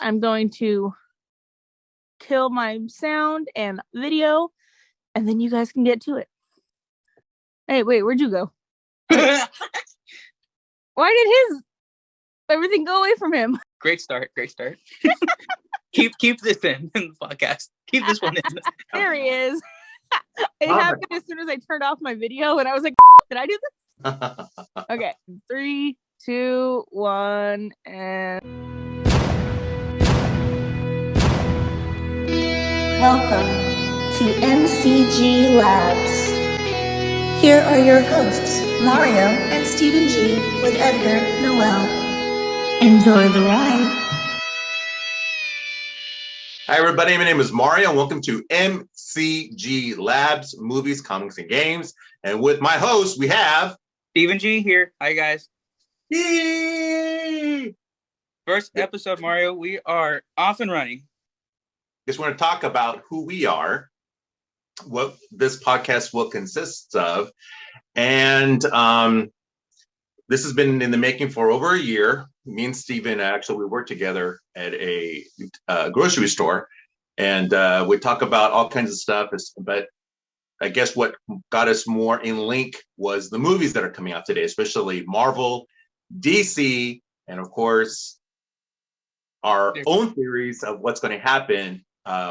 I'm going to kill my sound and video, and then you guys can get to it. Hey, wait, where'd you go? Why did everything go away from him? Great start. keep this in the podcast. Keep this one in. There he is. It happened as soon as I turned off my video, and I was like, did I do this? Okay, 3, 2, 1, and... Welcome to MCG Labs. Here are your hosts, Mario and Stephen G, with editor Noel. Enjoy the ride. Hi, everybody. My name is Mario, and welcome to MCG Labs, Movies, Comics, and Games. And with my host, we have... Stephen G here. Hi, guys. Yay! First episode, Mario. We are off and running. Just want to talk about who we are, what this podcast will consist of. And this has been in the making for over a year. Me and Stephen, actually, we worked together at a grocery store, and we talk about all kinds of stuff. But I guess what got us more in link was the movies that are coming out today, especially Marvel, DC, and of course, our own theories of what's going to happen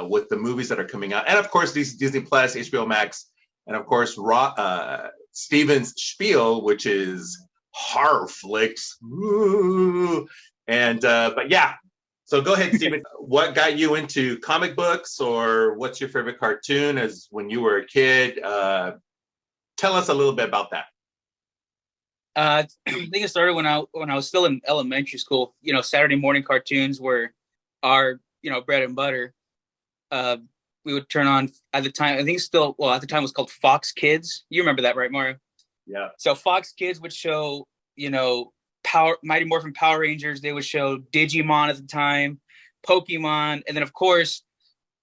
with the movies that are coming out. And of course, these Disney Plus, HBO Max, and of course, Steven's spiel, which is horror flicks. Ooh. And but yeah, so go ahead, Steven. What got you into comic books, or what's your favorite cartoon as when you were a kid? Tell us a little bit about that. I think it started when I was still in elementary school. You know, Saturday morning cartoons were our bread and butter. We would turn on at the time. I think at the time it was called Fox Kids. You remember that, right, Mario? Yeah. So Fox Kids would show, Mighty Morphin Power Rangers. They would show Digimon at the time, Pokemon, and then of course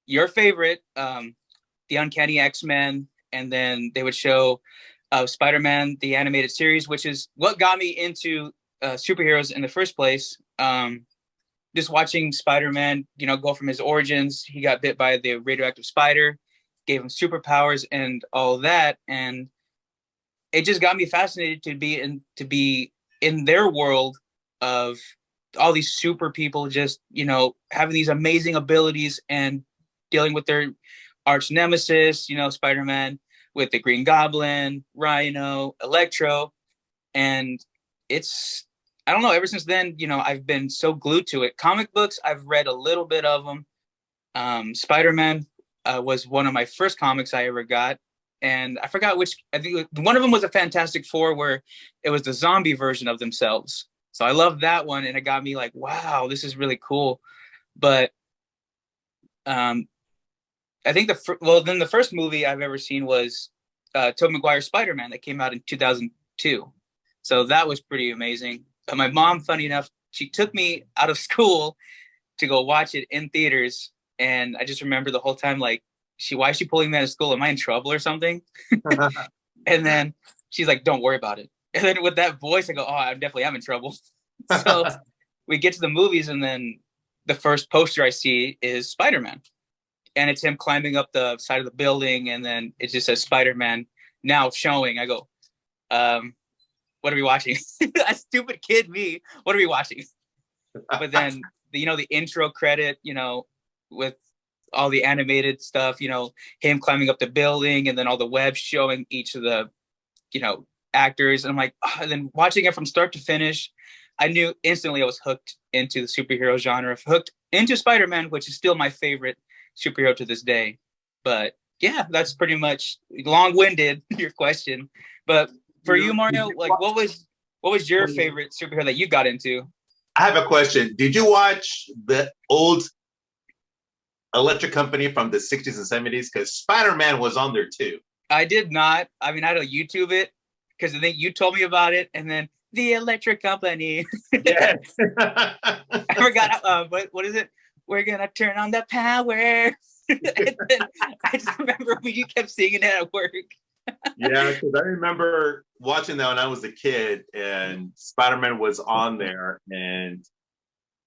your favorite, the Uncanny X-Men, and then they would show Spider-Man, the animated series, which is what got me into superheroes in the first place. Just watching Spider-Man, go from his origins. He got bit by the radioactive spider, gave him superpowers and all that, and it just got me fascinated to be in their world of all these super people, just having these amazing abilities and dealing with their arch nemesis, Spider-Man with the Green Goblin, Rhino, Electro, and it's, I don't know, ever since then, I've been so glued to it. Comic books, I've read a little bit of them. Spider-Man was one of my first comics I ever got. And I forgot which, I think one of them was a Fantastic Four where it was the zombie version of themselves. So I love that one. And it got me like, wow, this is really cool. But I think then the first movie I've ever seen was Tobey Maguire's Spider-Man that came out in 2002. So that was pretty amazing. My mom, funny enough, she took me out of school to go watch it in theaters. And I just remember the whole time, like, why is she pulling me out of school? Am I in trouble or something? And then she's like, don't worry about it. And then with that voice, I go, oh, I definitely am in trouble. So we get to the movies, and then the first poster I see is Spider-Man. And it's him climbing up the side of the building, and then it just says Spider-Man now showing. I go, what are we watching? A stupid kid me. What are we watching? But then, the intro credit, with all the animated stuff, him climbing up the building, and then all the webs showing each of the, actors. And I'm like, and then watching it from start to finish, I knew instantly I was hooked into the superhero genre, hooked into Spider-Man, which is still my favorite superhero to this day. But yeah, that's pretty much long-winded, your question. But for you, Mario, like what was your favorite superhero that you got into? I have a question. Did you watch the old Electric Company from the 60s and 70s? Because Spider-Man was on there too. I did not. I mean, I had to YouTube it because I think you told me about it, and then the Electric Company. Yes. I forgot. What is it? We're gonna turn on the power. And then I just remember when you kept singing it at work. Yeah, because I remember watching that when I was a kid, and Spider-Man was on there, and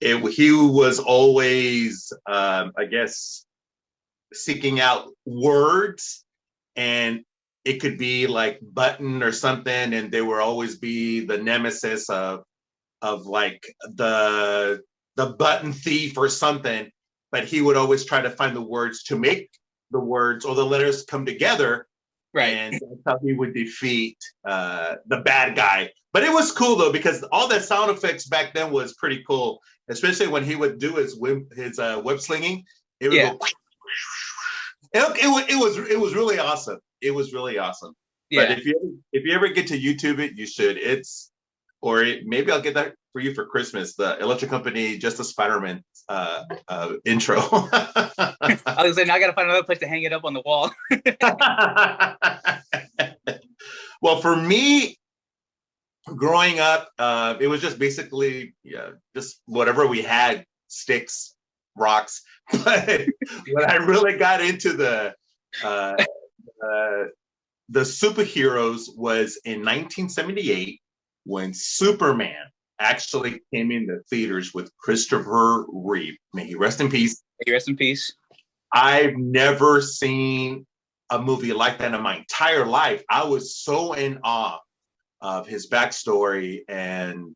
he was always, I guess, seeking out words, and it could be like button or something, and they would always be the nemesis of like the button thief or something. But he would always try to find the words to make the words or the letters come together. Right. And that's how he would defeat the bad guy. But it was cool though, because all that sound effects back then was pretty cool, especially when he would do his web slinging. It would go. It was really awesome. It was really awesome. Yeah. But if you ever get to YouTube it, you should. Maybe I'll get that for you for Christmas. The Electric Company Justice Spider-Man intro. I was saying, now I got to find another place to hang it up on the wall. Well, for me, growing up, it was just just whatever we had, sticks, rocks. But when I really got into the superheroes was in 1978 when Superman actually came into theaters with Christopher Reeve. May he rest in peace. May he rest in peace. I've never seen a movie like that in my entire life. I was so in awe of his backstory, and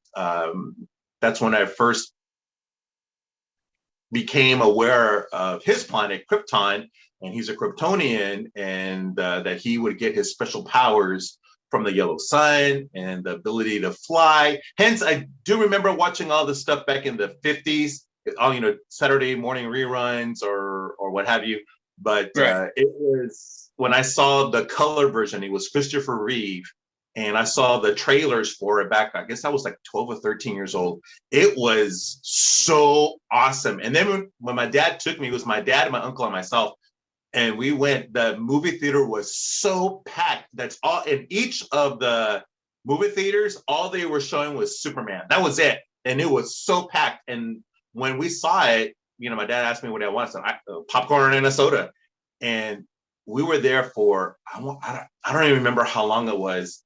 that's when I first became aware of his planet, Krypton, and he's a Kryptonian, and that he would get his special powers from the yellow sun and the ability to fly. Hence, I do remember watching all this stuff back in the 50s, all, Saturday morning reruns or what have you. But right. It was, when I saw the color version, it was Christopher Reeve, and I saw the trailers for it back, I guess I was like 12 or 13 years old. It was so awesome. And then when my dad took me, it was my dad, my uncle, and myself, and we went, the movie theater was so packed. That's all, in each of the movie theaters, all they were showing was Superman. That was it. And it was so packed. And when we saw it, my dad asked me what I wanted. So popcorn and a soda. And we were there for, I don't even remember how long it was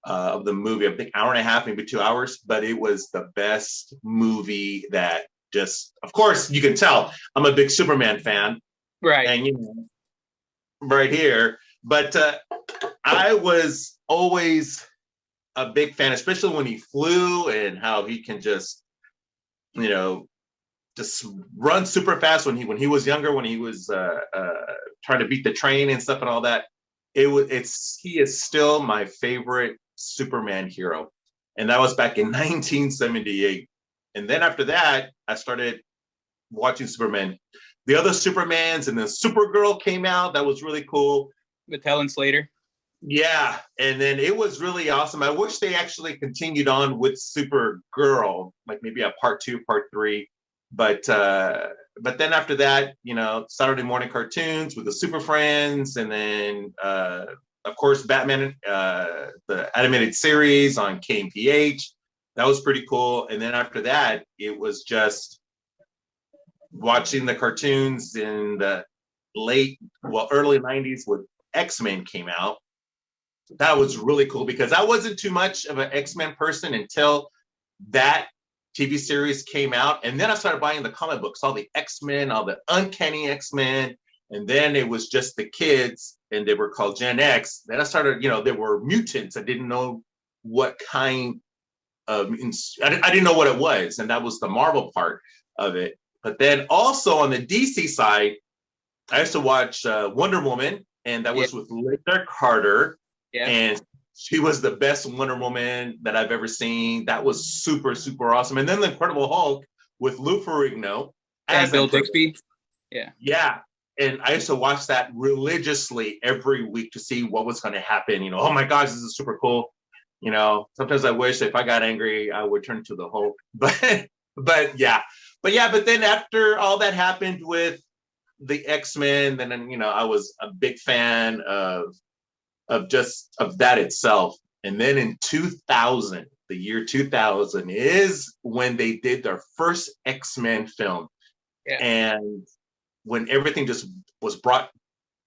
of the movie. I think hour and a half, maybe 2 hours. But it was the best movie that just, of course, you can tell I'm a big Superman fan. Right. And right here. But I was always a big fan, especially when he flew and how he can just run super fast when he was younger, when he was trying to beat the train and stuff and all that. He is still my favorite Superman hero. And that was back in 1978. And then after that, I started watching Superman. The other Supermans, and then Supergirl came out. That was really cool. With Helen Slater. Yeah. And then it was really awesome. I wish they actually continued on with Supergirl, like maybe a part 2, part 3. But then after that, Saturday morning cartoons with the Super Friends, and then of course Batman, the animated series on KMPH. That was pretty cool. And then after that, it was just watching the cartoons in the early 90s when X-Men came out. That was really cool because I wasn't too much of an X-Men person until that TV series came out. And then I started buying the comic books, all the X-Men, all the Uncanny X-Men. And then it was just the kids, and they were called Gen X. Then I started, they were mutants. I didn't know what kind of, I didn't know what it was. And that was the Marvel part of it. But then also on the DC side, I used to watch Wonder Woman, and that was with Linda Carter. Yeah. And she was the best Wonder Woman that I've ever seen. That was super, super awesome. And then the Incredible Hulk with Lou Ferrigno. And Bill Bixby. Yeah. Yeah. And I used to watch that religiously every week to see what was going to happen. Oh my gosh, this is super cool. Sometimes I wish if I got angry, I would turn to the Hulk. But yeah. But then after all that happened with the X-Men, then I was a big fan of that itself. And then in 2000, the year 2000 is when they did their first X-Men film. Yeah. And when everything just was brought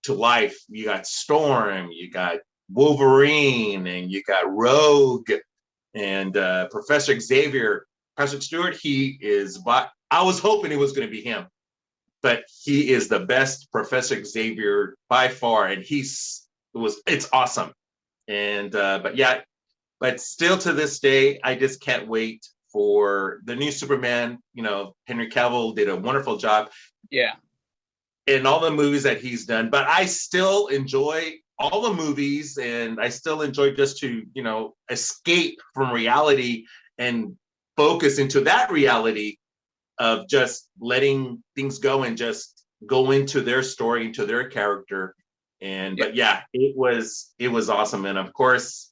to life, you got Storm, you got Wolverine, and you got Rogue, and Professor Xavier. Patrick Stewart, he is, but I was hoping it was going to be him, but he is the best Professor Xavier by far, and it's awesome. And but still to this day, I just can't wait for the new Superman. You know, Henry Cavill did a wonderful job. Yeah. In all the movies that he's done, but I still enjoy all the movies, and I still enjoy just to, escape from reality and focus into that reality of just letting things go and just go into their story, into their character. And but yeah, it was awesome. And of course,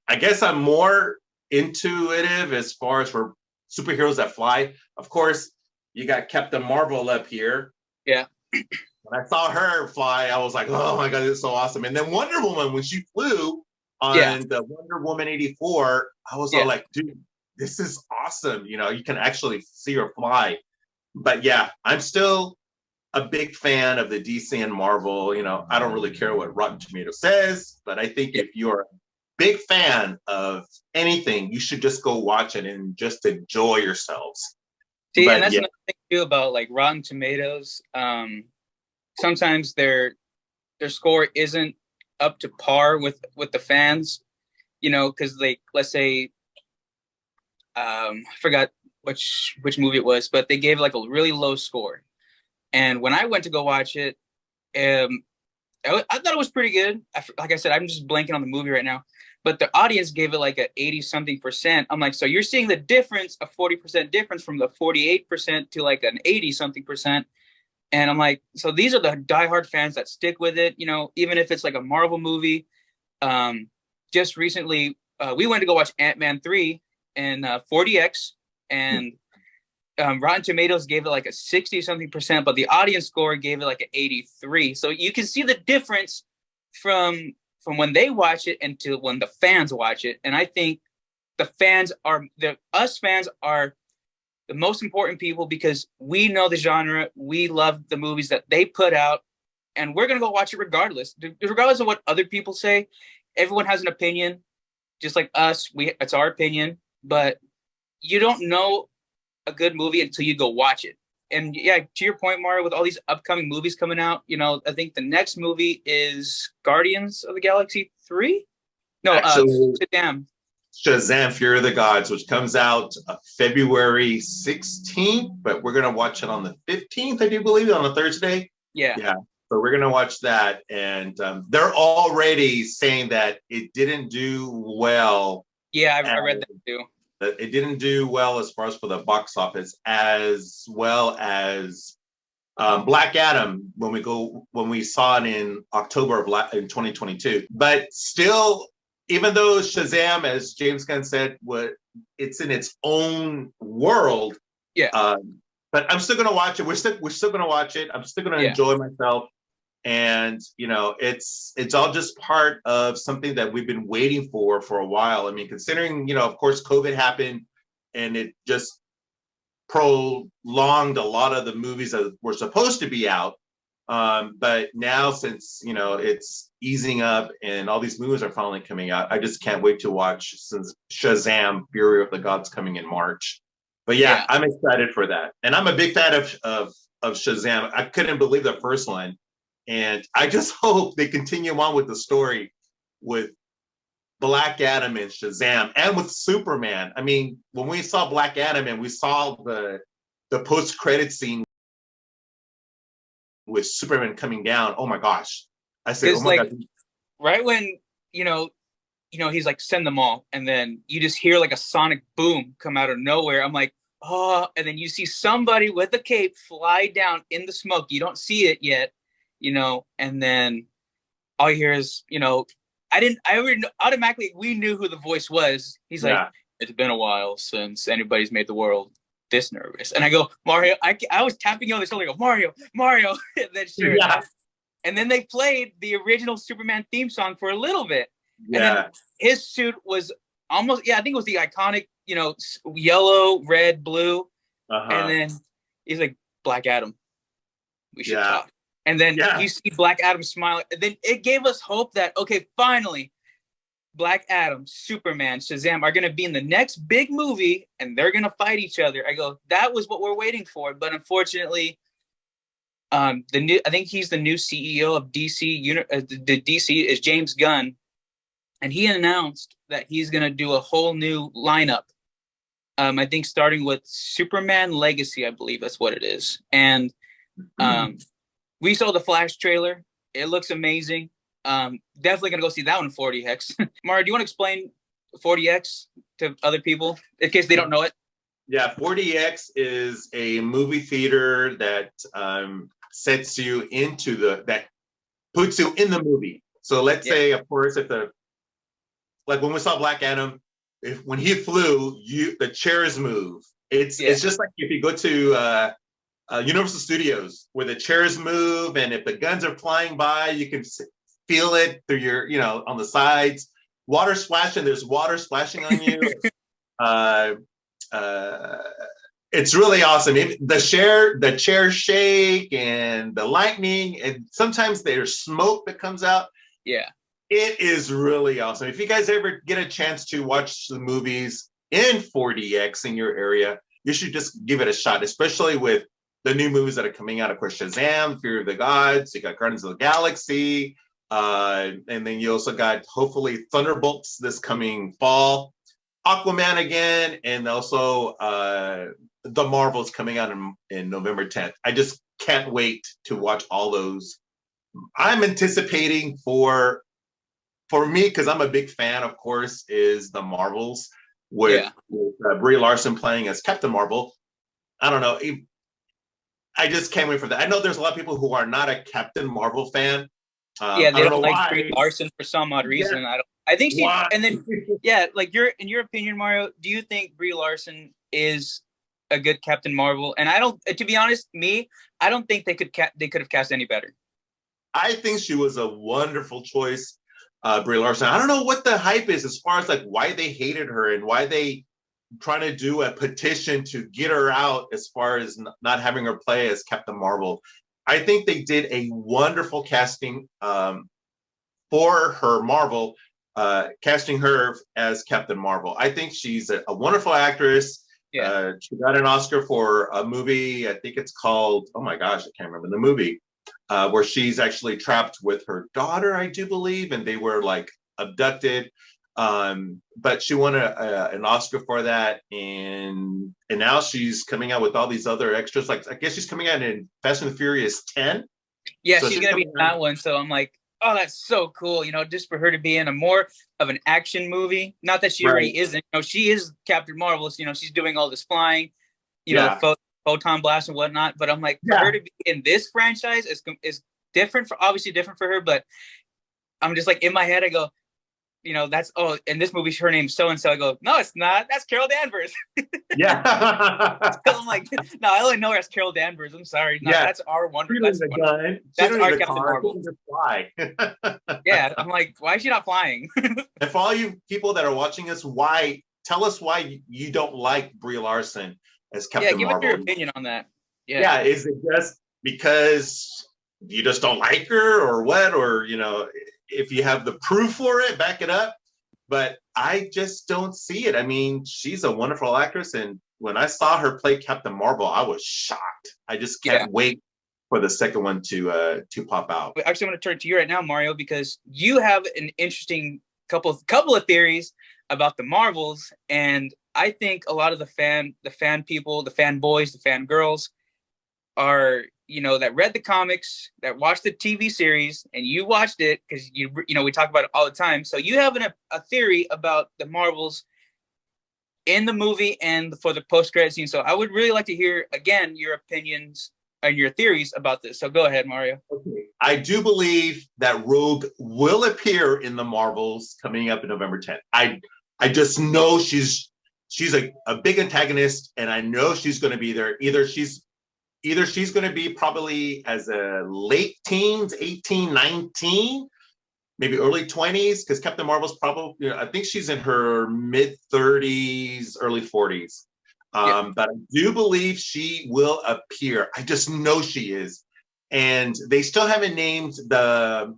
I guess I'm more intuitive as far as for superheroes that fly. Of course, you got Captain Marvel up here. Yeah. When I saw her fly, I was like, oh my God, it's so awesome. And then Wonder Woman, when she flew on the Wonder Woman 84, I was all like, dude, this is awesome. You can actually see her fly. But yeah, I'm still a big fan of the DC and Marvel. I don't really care what Rotten Tomatoes says, but I think if you're a big fan of anything, you should just go watch it and just enjoy yourselves. See, and that's another thing too about like Rotten Tomatoes. Sometimes their score isn't up to par with the fans, because like, let's say, I forgot which movie it was, but they gave like a really low score. And when I went to go watch it, I thought it was pretty good. Like I said, I'm just blanking on the movie right now, but the audience gave it like a 80-something%. I'm like, so you're seeing the difference, a 40% difference from the 48% to like an 80-something%. And I'm like, so these are the diehard fans that stick with it, even if it's like a Marvel movie. Just recently, we went to go watch Ant-Man 3 in 4DX, and Rotten Tomatoes gave it like a 60-something%, but the audience score gave it like an 83. So you can see the difference from when they watch it and to when the fans watch it. And I think us fans are the most important people because we know the genre, we love the movies that they put out, and we're going to go watch it regardless of what other people say. Everyone has an opinion, just like us. It's our opinion, but you don't know a good movie until you go watch it. And yeah, to your point, Mario, with all these upcoming movies coming out, I think the next movie is Guardians of the Galaxy 3. No, Shazam! Fury of the Gods, which comes out February 16th, but we're gonna watch it on the 15th, I do believe, on a Thursday. Yeah. So we're gonna watch that, and they're already saying that it didn't do well. Yeah, I read that too. It didn't do well as far as for the box office, as well as Black Adam when we saw it in October in 2022. But still, even though Shazam, as James Gunn said, it's in its own world. Yeah. But I'm still gonna watch it. We're still gonna watch it. I'm still gonna enjoy myself. And it's all just part of something that we've been waiting for a while. I mean, considering of course COVID happened, and it just prolonged a lot of the movies that were supposed to be out. But now, since it's easing up and all these movies are finally coming out, I just can't wait to watch since Shazam! Fury of the Gods coming in March. But yeah, I'm excited for that, and I'm a big fan of Shazam. I couldn't believe the first one. And I just hope they continue on with the story with Black Adam and Shazam and with Superman. I mean, when we saw Black Adam and we saw the post-credit scene with Superman coming down, oh my gosh. I said, oh my God. Right when, he's like, send them all. And then you just hear like a sonic boom come out of nowhere. I'm like, oh, and then you see somebody with a cape fly down in the smoke. You don't see it yet. And then all you hear is, automatically, we knew who the voice was. He's like, it's been a while since anybody's made the world this nervous. And I go, Mario, I was tapping on the shoulder, I go, Mario. And then sure enough. And then they played the original Superman theme song for a little bit. Yeah. And then his suit was almost, I think it was the iconic, yellow, red, blue. Uh-huh. And then he's like, Black Adam, we should talk. And then you see Black Adam smile. And then it gave us hope that, okay, finally, Black Adam, Superman, Shazam are going to be in the next big movie and they're going to fight each other. I go, that was what we're waiting for. But unfortunately, I think he's the new CEO of DC. The DC is James Gunn. And he announced that he's going to do a whole new lineup. I think starting with Superman Legacy, I believe that's what it is. And we saw the Flash trailer. It looks amazing. Definitely gonna go see that one in 4DX. Mario, do you want to explain 4DX to other people in case they don't know it? Yeah, 4DX is a movie theater that sets you into that puts you in the movie. So let's say, of course, like when we saw Black Adam, when he flew, the chairs move. It's just like if you go to Universal Studios where the chairs move, and if the guns are flying by, you can feel it through your, on the sides. Water splashing, there's water splashing on you. It's really awesome. The chairs shake and the lightning, and sometimes there's smoke that comes out. Yeah. It is really awesome. If you guys ever get a chance to watch the movies in 4DX in your area, you should just give it a shot, especially with the new movies that are coming out. Of course, Shazam, Fear of the Gods, you got Guardians of the Galaxy, and then you also got, hopefully, Thunderbolts this coming fall, Aquaman again, and also the Marvels coming out in November 10th. I just can't wait to watch all those. I'm anticipating for me, because I'm a big fan, of course, is the Marvels with Brie Larson playing as Captain Marvel. I don't know. I just can't wait for that. I know there's a lot of people who are not a Captain Marvel fan. They don't like Brie Larson for some odd reason. Yeah. I think she. Why? And then like in your opinion, Mario, do you think Brie Larson is a good Captain Marvel? And I don't. To be honest, I don't think they could have cast any better. I think she was a wonderful choice, Brie Larson. I don't know what the hype is as far as like why they hated her and why they trying to do a petition to get her out as far as not having her play as Captain Marvel. I think they did a wonderful casting for her Marvel, casting her as Captain Marvel. I think she's a wonderful actress. Yeah. She got an Oscar for a movie, I think it's called, oh my gosh, I can't remember the movie, where she's actually trapped with her daughter, I do believe, and they were like abducted. But she won an Oscar for that, and now she's coming out with all these other extras. Like I guess she's coming out in Fast and the Furious 10. Yeah, so she's gonna be in that one. So I'm like, oh, that's so cool. Just for her to be in a more of an action movie. Not that she already isn't. She is Captain Marvel. So, she's doing all this flying, photon blast and whatnot. But I'm like, for her to be in this franchise is different obviously different for her. But I'm just like in my head, I go, that's, in this movie, her name's so-and-so. I go, no, it's not. That's Carol Danvers. Yeah. So I'm like, no, I only know her as Carol Danvers. I'm sorry. No, that's our Wonder. That's our Captain Marvel. Just fly. Yeah, I'm like, why is she not flying? And for all you people that are watching us, tell us why you don't like Brie Larson as Captain Marvel. Yeah, give us your opinion on that. Yeah, is it just because you just don't like her or what? Or, if you have the proof for it, back it up. But I just don't see it. I mean, she's a wonderful actress. And when I saw her play Captain Marvel, I was shocked. I just can't wait for the second one to pop out. Actually, I'm going to turn to you right now, Mario, because you have an interesting couple of theories about the Marvels. And I think a lot of the fan people, the fanboys, the fangirls are, that read the comics, that watched the TV series, and you watched it because we talk about it all the time. So you have a theory about the Marvels in the movie and for the post-credit scene. So I would really like to hear again your opinions and your theories about this. So go ahead, Mario. Okay. I do believe that Rogue will appear in the Marvels coming up in November 10th. I just know she's a big antagonist, and I know she's going to be there. Either she's going to be probably as a late teens, 18, 19, maybe early 20s, because Captain Marvel's probably, I think she's in her mid 30s, early 40s. But I do believe she will appear. I just know she is. And they still haven't named the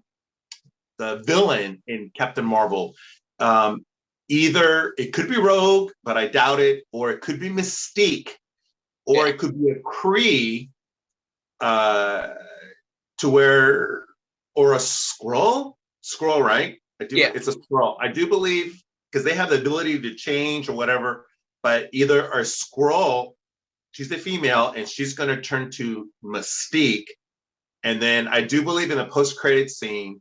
villain in Captain Marvel. Either it could be Rogue, but I doubt it, or it could be Mystique, or it could be a Kree, to where, or a Skrull, right? It's a Skrull. I do believe, because they have the ability to change or whatever, but either a Skrull, she's the female, and she's going to turn to Mystique. And then I do believe in the post-credit scene,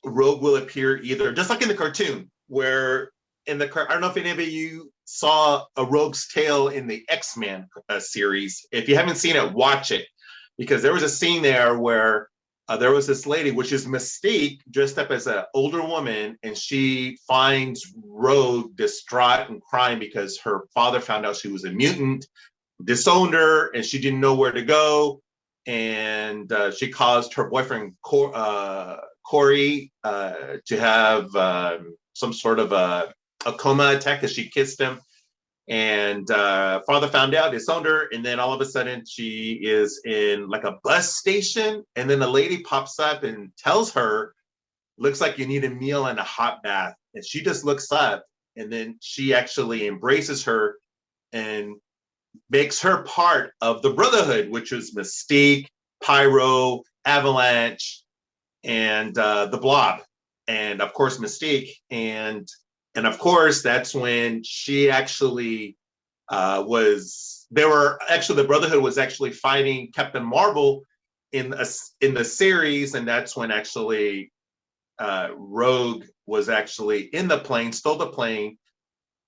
Rogue will appear either, just like in the cartoon, where I don't know if any of you saw a Rogue's Tale in the X-Men series. If you haven't seen it, watch it, because there was a scene there where there was this lady, which is Mystique, dressed up as an older woman, and she finds Rogue distraught and crying because her father found out she was a mutant, disowned her, and she didn't know where to go. And she caused her boyfriend, Corey, to have some sort of a coma attack because she kissed him. And father found out, disowned her, and then all of a sudden she is in like a bus station, and then a lady pops up and tells her, looks like you need a meal and a hot bath. And she just looks up, and then she actually embraces her and makes her part of the Brotherhood, which was Mystique, Pyro, Avalanche, and the Blob, and of course Mystique. And of course that's when she actually the Brotherhood was actually fighting Captain Marvel in the series, and that's when actually Rogue was actually in the plane, stole the plane.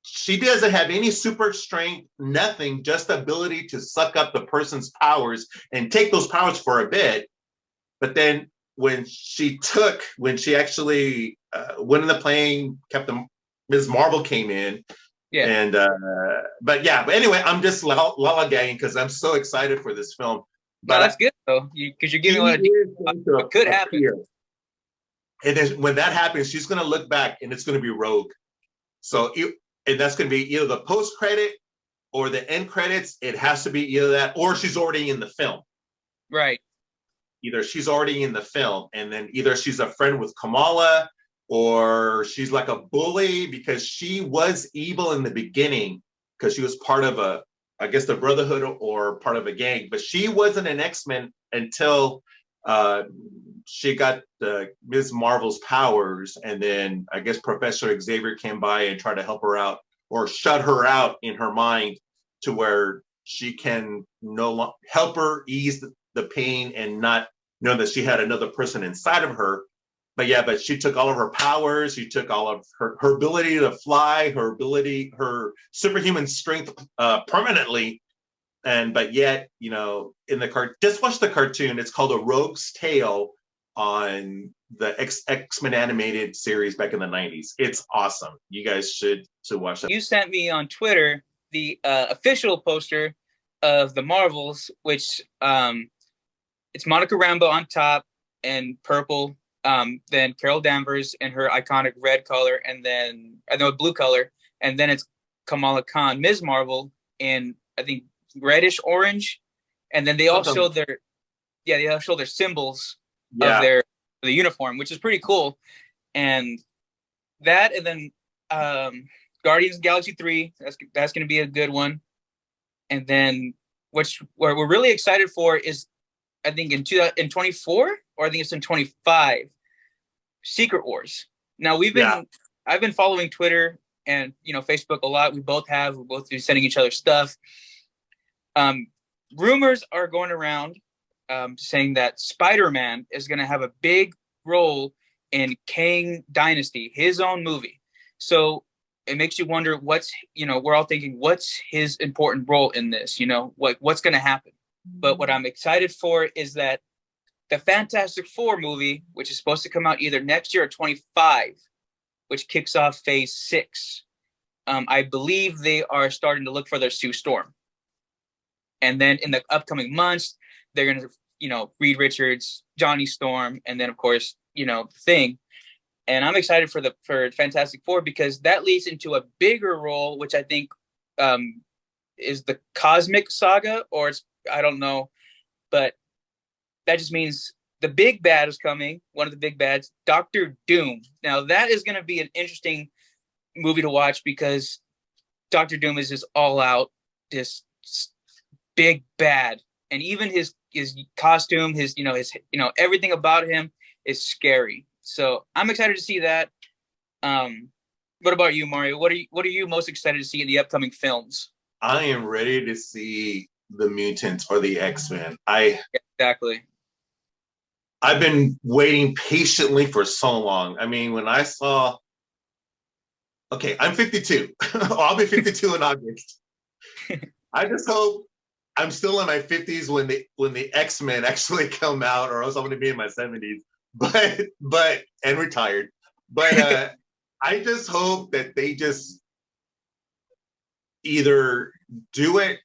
She doesn't have any super strength, nothing, just the ability to suck up the person's powers and take those powers for a bit. But then when she actually went in the plane, Ms. Marvel came in. Yeah. And but anyway, I'm just lollygagging because I'm so excited for this film. But that's good though, because you're giving a lot of what could happen. And then when that happens, she's going to look back, and it's going to be Rogue. And that's going to be either the post credit or the end credits. It has to be either that, or she's already in the film. Right. Either she's already in the film, and then either she's a friend with Kamala, or she's like a bully, because she was evil in the beginning because she was part of the Brotherhood or part of a gang, but she wasn't an X-Men until she got Ms. Marvel's powers, and then I guess Professor Xavier came by and tried to help her out, or shut her out in her mind, to where she can help her ease the pain and not know that she had another person inside of her. But she took all of her powers. She took all of her ability to fly, her superhuman strength permanently. But yet, in the just watch the cartoon. It's called A Rogue's Tale on the X-Men animated series back in the 90s. It's awesome. You guys should watch that. You sent me on Twitter the official poster of the Marvels, which it's Monica Rambeau on top and purple. Then Carol Danvers in her iconic red color, and then blue color, and then it's Kamala Khan, Ms. Marvel, in I think reddish orange, and then they all show their symbols of the uniform, which is pretty cool. And that, and then Guardians of the Galaxy 3, that's going to be a good one. And then what we're really excited for is, I think in 24, or I think it's in 25, Secret Wars. Now I've been following Twitter and Facebook a lot. We're both sending each other stuff. Rumors are going around saying that Spider-Man is going to have a big role in Kang Dynasty, his own movie. So it makes you wonder we're all thinking, what's his important role in this? What's going to happen? But what I'm excited for is that the Fantastic Four movie, which is supposed to come out either next year or 25, which kicks off Phase 6, I believe they are starting to look for their Sue Storm. And then in the upcoming months, they're going to, Reed Richards, Johnny Storm, and then, of course, Thing. And I'm excited for Fantastic Four, because that leads into a bigger role, which I think is the Cosmic Saga, or I don't know, but that just means the big bad is coming. One of the big bads, Doctor Doom. Now that is going to be an interesting movie to watch because Doctor Doom is just all out, just big bad, and even his costume, his everything about him is scary. So I'm excited to see that. What about you, Mario? What are you most excited to see in the upcoming films? I am ready to see the mutants or the X-Men. Exactly. I've been waiting patiently for so long. I mean, when I saw, okay, I'm 52. I'll be 52 in August. I just hope I'm still in my 50s when the X-Men actually come out, or else I'm going to be in my 70s. But and retired. But I just hope that they just either do it.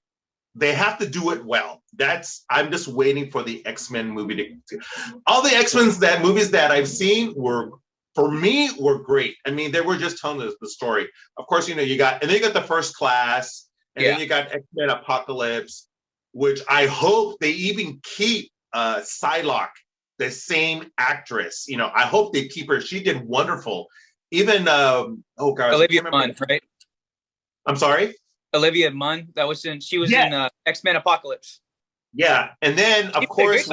They have to do it well. I'm just waiting for the X-Men movie to all the X-Men movies that I've seen were great. I mean, they were just telling the story. Of course, you got the First Class, and then you got X-Men Apocalypse, which I hope they even keep Psylocke, the same actress. I hope they keep her. She did wonderful. Even Olivia Munn, right? I'm sorry? Olivia Munn. She was in X-Men Apocalypse. Yeah. And then of course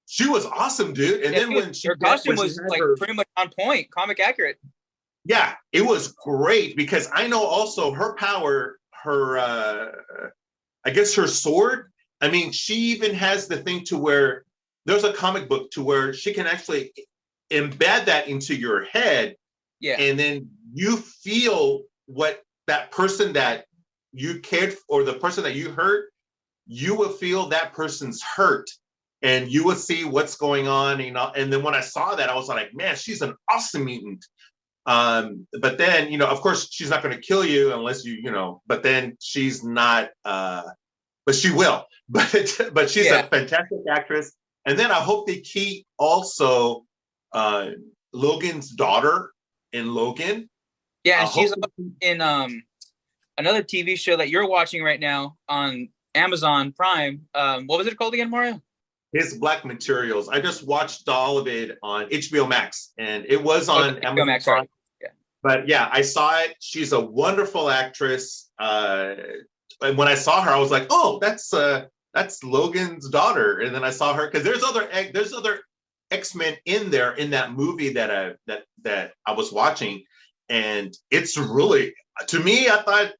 she was awesome, dude. And then when her costume was pretty much on point, comic accurate. Yeah, it was great because I know also her power, I guess her sword. I mean, she even has the thing to where there's a comic book to where she can actually embed that into your head. Yeah. And then you feel what that person that you cared for, or the person that you hurt, you will feel that person's hurt and you will see what's going on. And then when I saw that, I was like, man, she's an awesome mutant. But then, of course, she's not going to kill you unless but then she's not, but she will. But she's a fantastic actress. And then I hope they keep also Logan's daughter in Logan. Yeah, and she's in another TV show that you're watching right now on Amazon Prime. What was it called again, Mario? His Black Materials. I just watched all of it on HBO Max, and it was on Amazon Max, Prime. right. Yeah. But yeah, I saw it. She's a wonderful actress. And when I saw her, I was like, oh, that's Logan's daughter. And then I saw her because there's other X-Men in there in that movie that I was watching, and it's really, to me, I thought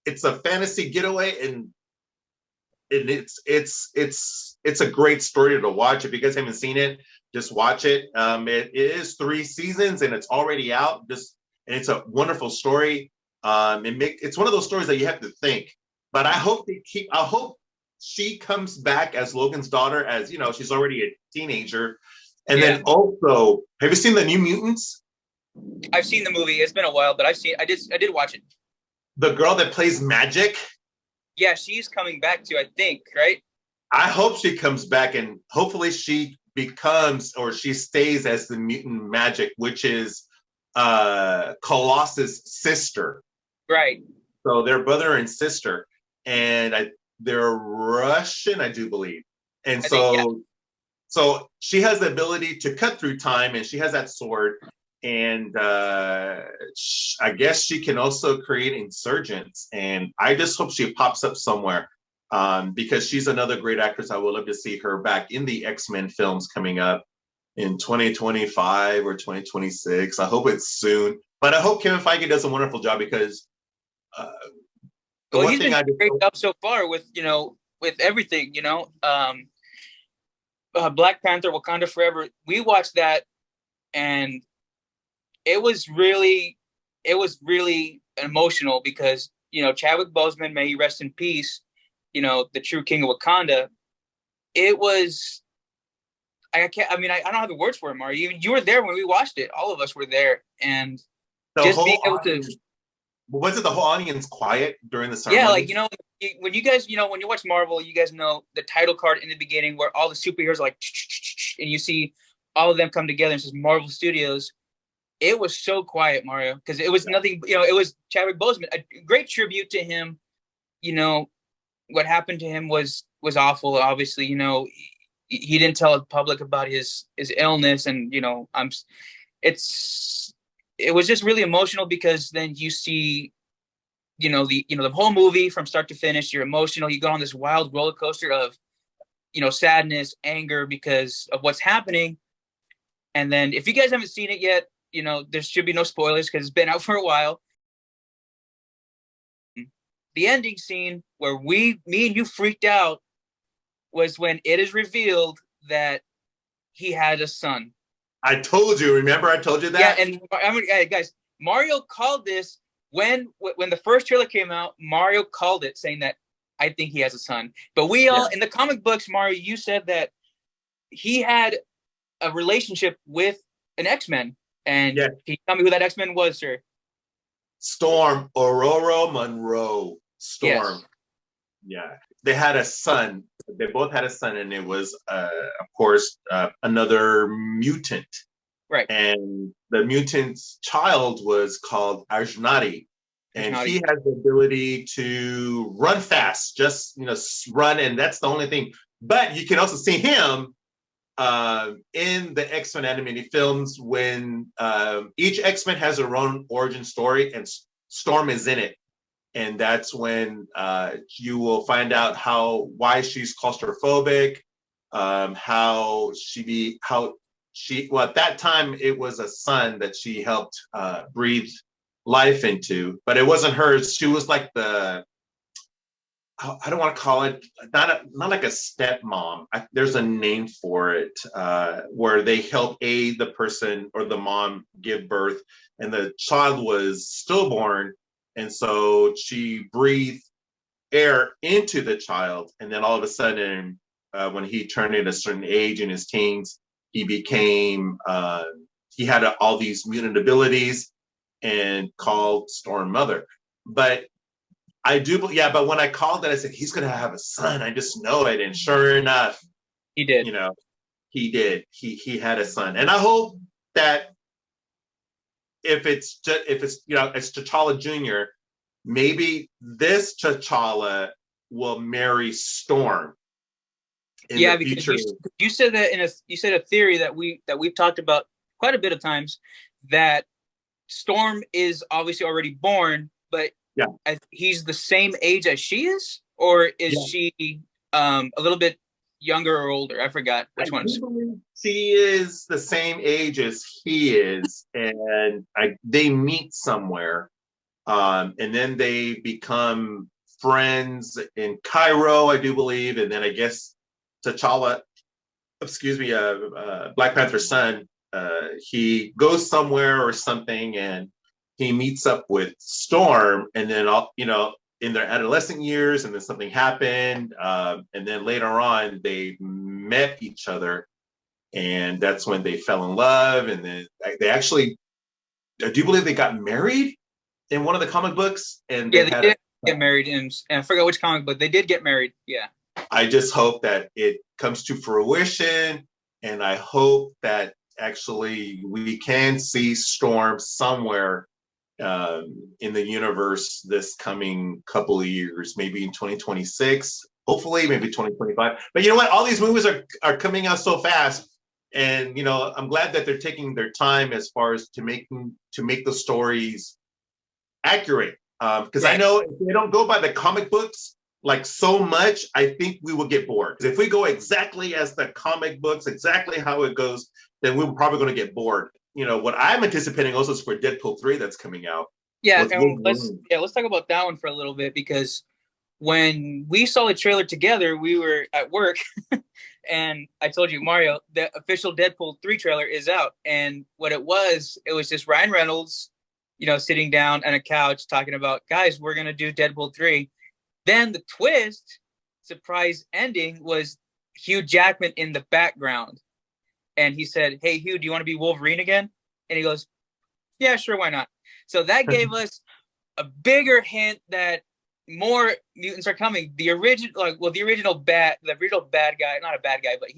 it's a fantasy getaway, and it's a great story to watch. If you guys haven't seen it, just watch it. It is 3 seasons and it's already out. And it's a wonderful story. It's one of those stories that you have to think. But I hope she comes back as Logan's daughter, as she's already a teenager. And then also, have you seen the New Mutants? I've seen the movie. It's been a while, but I did watch it. The girl that plays Magic? Yeah, she's coming back too, I think, right? I hope she comes back, and hopefully she becomes, or she stays as the mutant Magic, which is Colossus' sister. Right. So they're brother and sister, and they're Russian, I do believe. And so she has the ability to cut through time, and she has that sword. And I guess she can also create insurgents. And I just hope she pops up somewhere because she's another great actress. I would love to see her back in the X-Men films coming up in 2025 or 2026. I hope it's soon. But I hope Kevin Feige does a wonderful job because he's been doing a great job so far with everything, Black Panther, Wakanda Forever. We watched that, and it was really emotional because Chadwick Boseman, may he rest in peace, the true king of Wakanda. It was, I don't have the words for it, Mario. You were there when we watched it. All of us were there, and just being able to. Was it the whole audience quiet during the ceremony? Yeah, when you guys, when you watch Marvel, you guys know the title card in the beginning where all the superheroes are and you see all of them come together and it says Marvel Studios. It was so quiet, Mario, because it was nothing. It was Chadwick Boseman, a great tribute to him. What happened to him was awful. Obviously, he didn't tell the public about his illness, and it was just really emotional, because then you see the whole movie from start to finish. You're emotional. You go on this wild roller coaster of sadness, anger because of what's happening. And then if you guys haven't seen it yet, there should be no spoilers because it's been out for a while. The ending scene where me and you freaked out was when it is revealed that he had a son. I told you. Remember, I told you that. Yeah, and guys, Mario called this when the first trailer came out. Mario called it, saying that I think he has a son. But we all in the comic books, Mario, you said that he had a relationship with an X-Men, and can you tell me who that X-Men was, sir? Storm, Aurora Monroe. Storm. Yes. Yeah, they had a son. They both had a son, and it was, of course, another mutant. Right. And the mutant's child was called Ajnati. And Ajnati. he has the ability to run fast, just, run. And that's the only thing. But you can also see him in the X-Men animated films when each X-Men has their own origin story, and Storm is in it. And that's when you will find out why she's claustrophobic, well, at that time it was a son that she helped breathe life into, but it wasn't hers. She was like I don't want to call it, not like a stepmom. There's a name for it, where they help aid the person or the mom give birth, and the child was stillborn. And so she breathed air into the child. And then all of a sudden, when he turned in a certain age in his teens, he had all these mutant abilities and called Storm Mother. But but when I called it, I said, he's going to have a son. I just know it. And sure enough, he did. He did. He had a son. And I hope that if it's T'Challa Jr., maybe this T'Challa will marry Storm in the future. Because you said that you said a theory that we've talked about quite a bit of times, that Storm is obviously already born, but he's the same age as she is, or is she a little bit younger or older? I forgot which one. She is the same age as he is, and they meet somewhere, and then they become friends in Cairo, I do believe, and then I guess T'Challa, Black Panther's son, he goes somewhere or something, and he meets up with Storm, and then in their adolescent years, and then something happened, and then later on they met each other, and that's when they fell in love, and then they actually, I do believe they got married in one of the comic books, and they did get married, and I forgot which comic book they did get married. Yeah, I just hope that it comes to fruition, and I hope that actually we can see Storm somewhere in the universe this coming couple of years, maybe in 2026, hopefully, maybe 2025. But you know what? All these movies are coming out so fast, and I'm glad that they're taking their time as far as to make the stories accurate. Because I know if they don't go by the comic books like so much, I think we will get bored. Because if we go exactly as the comic books, exactly how it goes, then we're probably going to get bored. What I'm anticipating also is for Deadpool 3 that's coming out. Yeah, and let's talk about that one for a little bit, because when we saw the trailer together, we were at work, and I told you, Mario, the official Deadpool 3 trailer is out, and what it was just Ryan Reynolds, sitting down on a couch talking about, guys, we're gonna do Deadpool 3. Then the twist, surprise ending, was Hugh Jackman in the background. And he said, "Hey, Hugh, do you want to be Wolverine again?" And he goes, "Yeah, sure, why not?" So that gave us a bigger hint that more mutants are coming. The original bad guy, not a bad guy, but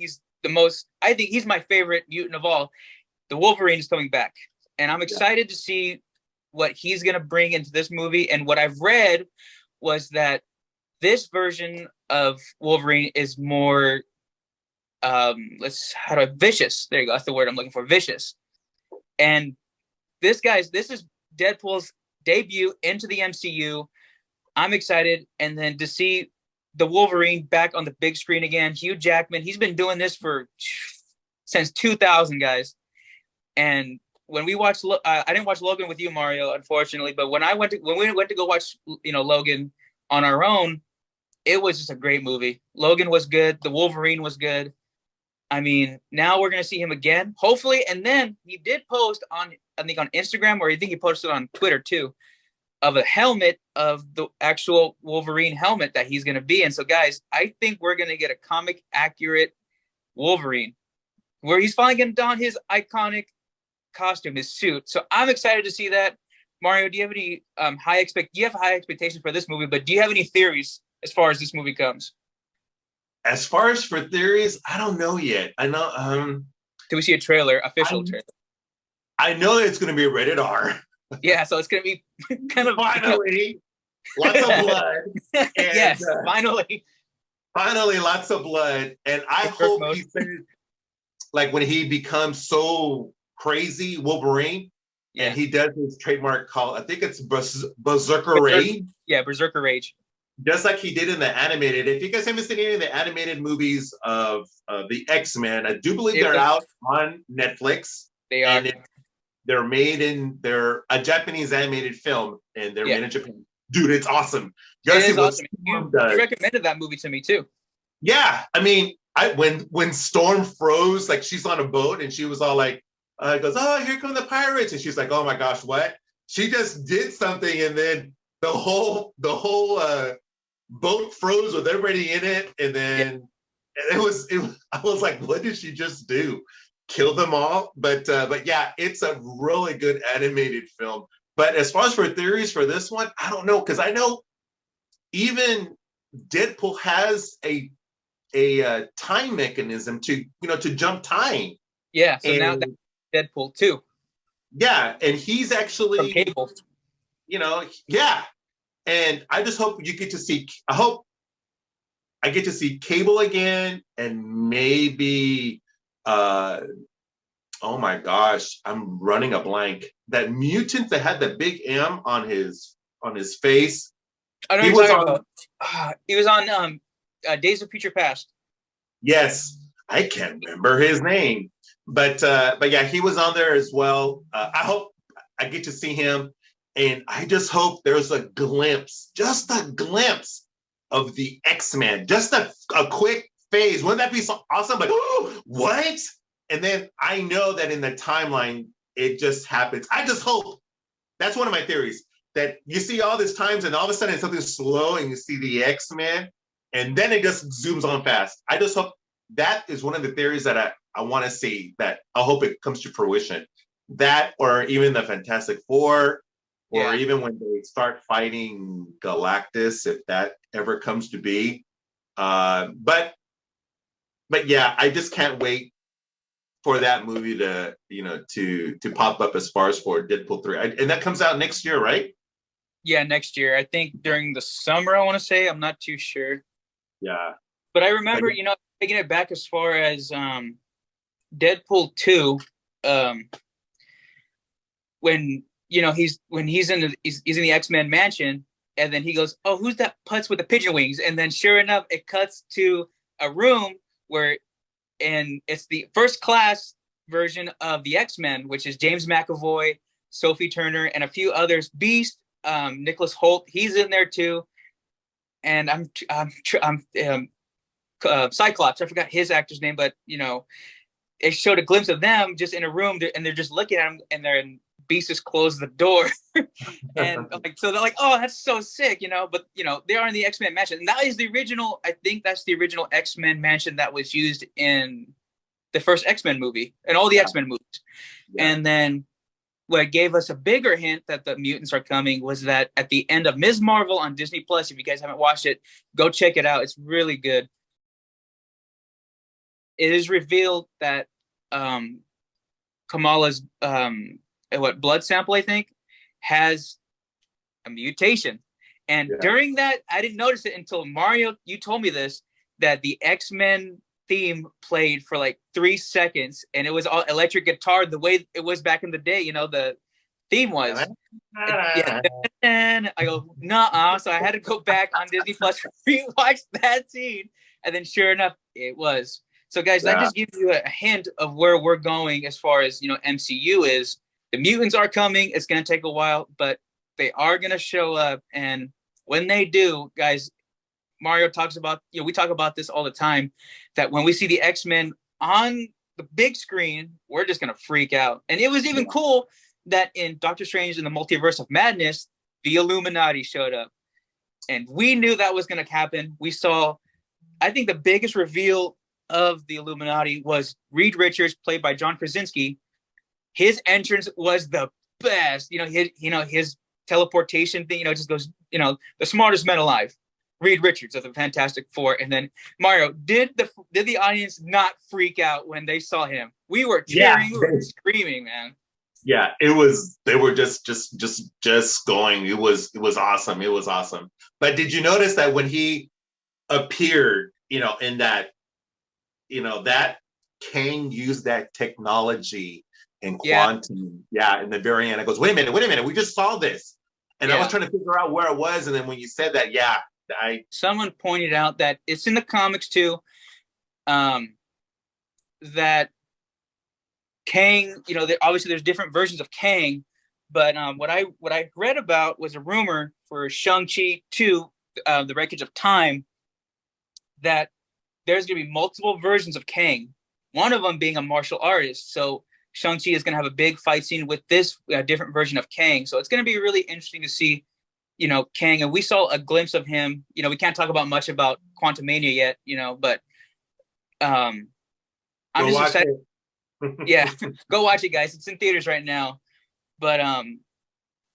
I think he's my favorite mutant of all. The Wolverine is coming back. And I'm excited to see what he's going to bring into this movie. And what I've read was that this version of Wolverine is more Vicious. There you go. That's the word I'm looking for. Vicious. And this is Deadpool's debut into the MCU. I'm excited. And then to see the Wolverine back on the big screen again, Hugh Jackman, he's been doing this since 2000, guys. And when we watched, I didn't watch Logan with you, Mario, unfortunately, but when we went to go watch, Logan on our own, it was just a great movie. Logan was good. The Wolverine was good. I mean, now we're going to see him again, hopefully. And then he did post on Instagram, or I think he posted on Twitter too, of a helmet of the actual Wolverine helmet that he's going to be in. So guys, I think we're going to get a comic accurate Wolverine where he's finally going to don his iconic costume, his suit. So I'm excited to see that. Mario, do you have any high expectations for this movie, but do you have any theories as far as this movie comes? As far as for theories, I don't know yet. I know. Did we see a trailer, official trailer? I know that it's going to be rated R. Yeah, so it's going to be kind of finally lots of blood. And, yes, finally. Finally, lots of blood. And I hope he says, like when he becomes so crazy, Wolverine, and he does his trademark call, I think it's Berserker Rage. Yeah, Berserker Rage. Just like he did in the animated. If you guys haven't seen any of the animated movies of the X-Men, I do believe they're out on Netflix. They are. And they're a Japanese animated film, and they're made in Japan. Dude, it's awesome. It is awesome. You recommended that movie to me too. Yeah, I mean, when Storm froze, like she's on a boat and she was all like, goes, "Oh, here come the pirates," and she's like, "Oh my gosh, what?" She just did something, and then the whole boat froze with everybody in it, and then I was like, what did she just do? Kill them all? But yeah, it's a really good animated film. But as far as for theories for this one, I don't know, because I know even Deadpool has a time mechanism to jump time. Yeah, so now that's Deadpool too. Yeah, and he's actually from Cable. Yeah. And I just hope I get to see Cable again, and maybe oh my gosh, I'm running a blank. That mutant that had the big M on his face. I know you're talking about. He was on Days of Future Past. Yes, I can't remember his name, but yeah, he was on there as well. I hope I get to see him. And I just hope there's just a glimpse of the X-Men, just a quick phase. Wouldn't that be so awesome? Like, oh, what? And then I know that in the timeline, it just happens. I just hope. That's one of my theories, that you see all these times and all of a sudden something's slow and you see the X-Men and then it just zooms on fast. I just hope that is one of the theories that I want to see, that I hope it comes to fruition. That, or even the Fantastic Four, or even when they start fighting Galactus, if that ever comes to be. But yeah, I just can't wait for that movie to pop up as far as for Deadpool 3. And that comes out next year, right? Yeah, next year. I think during the summer, I want to say. I'm not too sure. Yeah. But I remember, taking it back as far as Deadpool 2, when he's in the X-Men mansion, and then he goes, "Oh, who's that putz with the pigeon wings?" And then sure enough, it cuts to a room and it's the first class version of the X-Men, which is James McAvoy, Sophie Turner, and a few others. Beast, Nicholas Hoult, he's in there too. And I'm Cyclops. I forgot his actor's name, but it showed a glimpse of them just in a room, and they're just looking at him, and Beast just closed the door. And so they're like, "Oh, that's so sick," but they are in the X-Men mansion. And that is the original, I think that's the original X-Men mansion that was used in the first X-Men movie and all the X-Men movies. Yeah. And then what gave us a bigger hint that the mutants are coming was that at the end of Ms. Marvel on Disney Plus, if you guys haven't watched it, go check it out. It's really good. It is revealed that Kamala's blood sample, I think, has a mutation. And during that, I didn't notice it until Mario, you told me this, that the X-Men theme played for like 3 seconds, and it was all electric guitar the way it was back in the day. You know, the theme was. Yeah. And I go, nah. So I had to go back on Disney Plus, rewatch that scene, and then sure enough, it was. So guys, that just gives you a hint of where we're going as far as, you know, MCU is. The mutants are coming. It's going to take a while, but they are going to show up. And when they do, guys, Mario talks about, you know, we talk about this all the time, that when we see the X-Men on the big screen, we're just going to freak out. And it was even cool that in Doctor Strange in the Multiverse of Madness, the Illuminati showed up. And we knew that was going to happen. We saw, I think the biggest reveal of the Illuminati was Reed Richards, played by John Krasinski. His entrance was the best. His teleportation thing, just goes, the smartest man alive. Reed Richards of the Fantastic Four. And then Mario, did the audience not freak out when they saw him? We were cheering, we were screaming, man. Yeah, they were just going. It was awesome. It was awesome. But did you notice that when he appeared, in that, that Kang used that technology and quantum, in the very end, it goes, wait a minute, we just saw this. And I was trying to figure out where it was. And then when you said that, someone pointed out that it's in the comics too, that Kang, obviously there's different versions of Kang, but what I read about was a rumor for Shang-Chi 2, The Wreckage of Time, that there's going to be multiple versions of Kang, one of them being a martial artist. So Shang-Chi is going to have a big fight scene with this different version of Kang. So it's going to be really interesting to see, Kang. And we saw a glimpse of him. We can't talk about much about Quantumania yet, but I'm just excited. Yeah, go watch it, guys. It's in theaters right now. But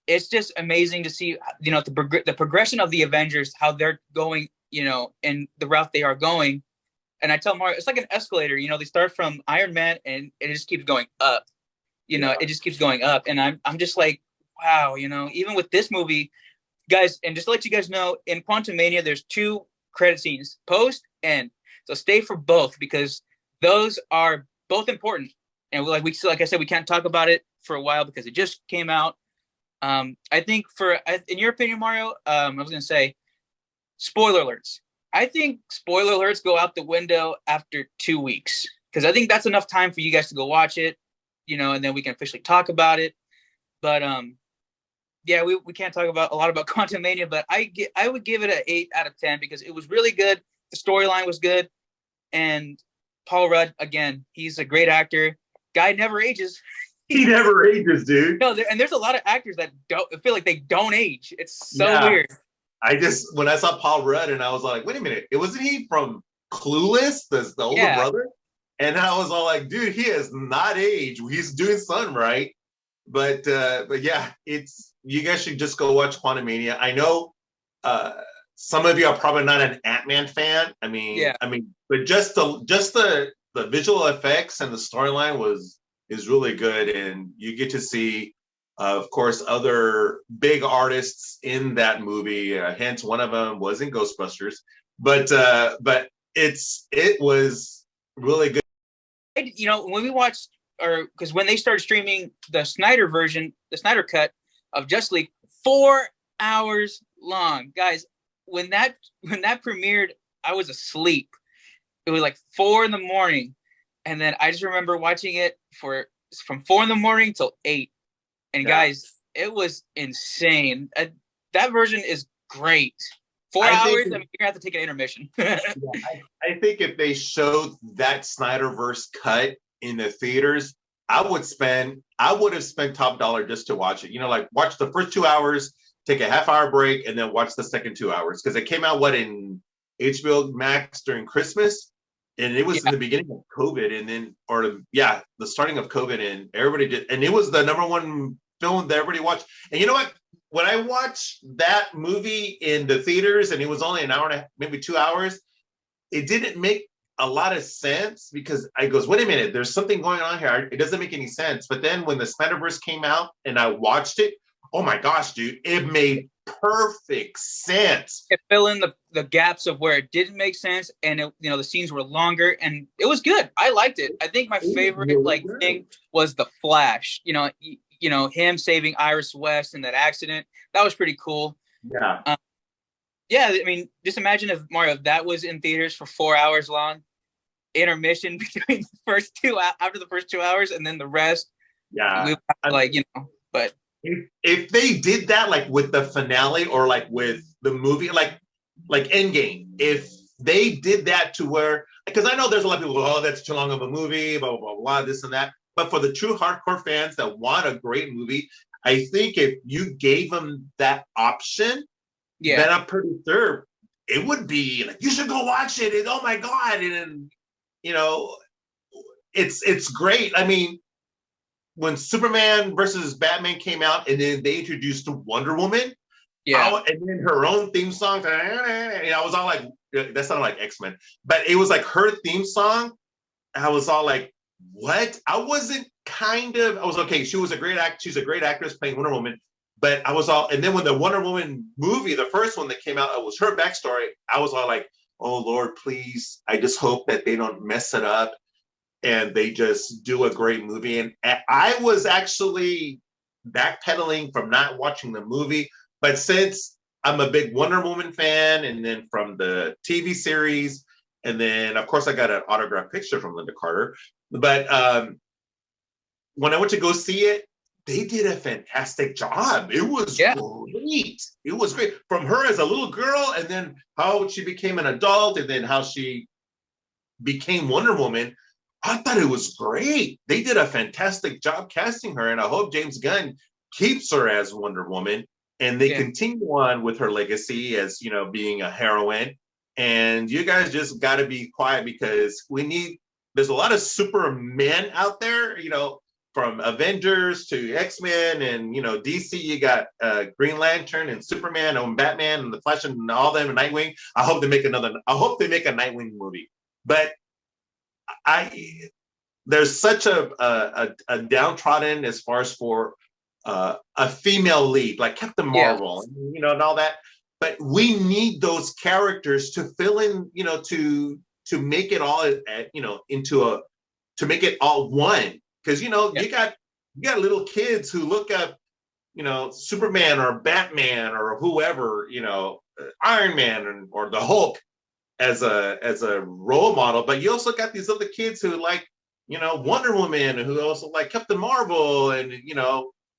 it's just amazing to see, the progression of the Avengers, how they're going, and the route they are going. And I tell Mario, it's like an escalator. They start from Iron Man, and it just keeps going up. It just keeps going up. And I'm just like, wow, even with this movie, guys, and just to let you guys know, in Quantumania, there's 2 credit scenes, post, end. So stay for both, because those are both important. And like I said, we can't talk about it for a while because it just came out. I think in your opinion, Mario, I was going to say, spoiler alerts. I think spoiler alerts go out the window after 2 weeks, because I think that's enough time for you guys to go watch it, and then we can officially talk about it. But we can't talk about a lot about Quantumania, but I would give it an 8 out of 10 because it was really good. The storyline was good, and Paul Rudd, again, he's a great actor. Guy never ages. He never ages, dude. And there's a lot of actors that feel like they don't age. It's so weird. When I saw Paul Rudd, and I was like, wait a minute, wasn't he from Clueless, the older brother? And I was all like, dude, he has not aged. He's doing something right. But yeah, you guys should just go watch Quantumania. I know some of you are probably not an Ant-Man fan. But just the visual effects and the storyline is really good, and you get to see, of course, other big artists in that movie. Hence, one of them was in Ghostbusters, but it was really good. When we watched, because when they started streaming the Snyder version, the Snyder cut of Justice League, 4 hours long, guys. When that premiered, I was asleep. It was like 4 a.m, and then I just remember watching it from 4 a.m. till 8. And guys, it was insane. That version is great. 4 hours. You're gonna have to take an intermission. I think if they showed that Snyderverse cut in the theaters, I would have spent top dollar just to watch it. Like watch the first 2 hours, take a half-hour break, and then watch the second 2 hours, because it came out in HBO Max during Christmas, and it was in the beginning of COVID, and then the starting of COVID, and everybody did, and it was the #1 film that everybody watched. And you know what? When I watched that movie in the theaters, and it was only an hour and a half, maybe 2 hours, it didn't make a lot of sense, because I goes, wait a minute, there's something going on here. It doesn't make any sense. But then when the Snyderverse came out and I watched it, oh my gosh, dude, it made perfect sense. It fill in the gaps of where it didn't make sense, and it, the scenes were longer, and it was good. I liked it. I think my favorite thing was the Flash. Him saving Iris West in that accident. That was pretty cool. Yeah. Yeah, I mean, just imagine if that was in theaters for 4 hours long, intermission between the first 2 after the first 2 hours, and then the rest. Yeah, but if they did that like with the finale or like with the movie, like Endgame, if they did that to where, because I know there's a lot of people, oh, that's too long of a movie, blah, blah, blah, blah, this and that. But for the true hardcore fans that want a great movie, I think if you gave them that option, then I'm pretty sure it would be like, you should go watch it. And, oh my God. And, it's great. I mean, when Superman versus Batman came out and then they introduced Wonder Woman, and then her own theme song, and I was all like, that sounded like X-Men, but it was like her theme song. I was all like, what? I was okay. She was a great she's a great actress playing Wonder Woman, but I was all, and then when the Wonder Woman movie, the first one that came out, it was her backstory. I was all like, oh Lord, please. I just hope that they don't mess it up and they just do a great movie. And I was actually backpedaling from not watching the movie, but since I'm a big Wonder Woman fan, and then from the TV series, and then of course I got an autographed picture from Linda Carter. But when I went to go see it, they did a fantastic job. It was great. It was great. From her as a little girl, and then how she became an adult, and then how she became Wonder Woman. I thought it was great. They did a fantastic job casting her, and I hope James Gunn keeps her as Wonder Woman, and they continue on with her legacy as, being a heroine. And you guys just got to be quiet, because there's a lot of Supermen out there, from Avengers to X-Men, and, DC, you got Green Lantern and Superman and Batman and the Flash and all them, and Nightwing. I hope they make a Nightwing movie. But there's such a downtrodden as far as for a female lead, like Captain Marvel, and all that. But we need those characters to fill in, to make it all, to make it all one. Because, you got little kids who look up, Superman or Batman or whoever, Iron Man or the Hulk as a role model. But you also got these other kids who like, Wonder Woman, who also like Captain Marvel, and,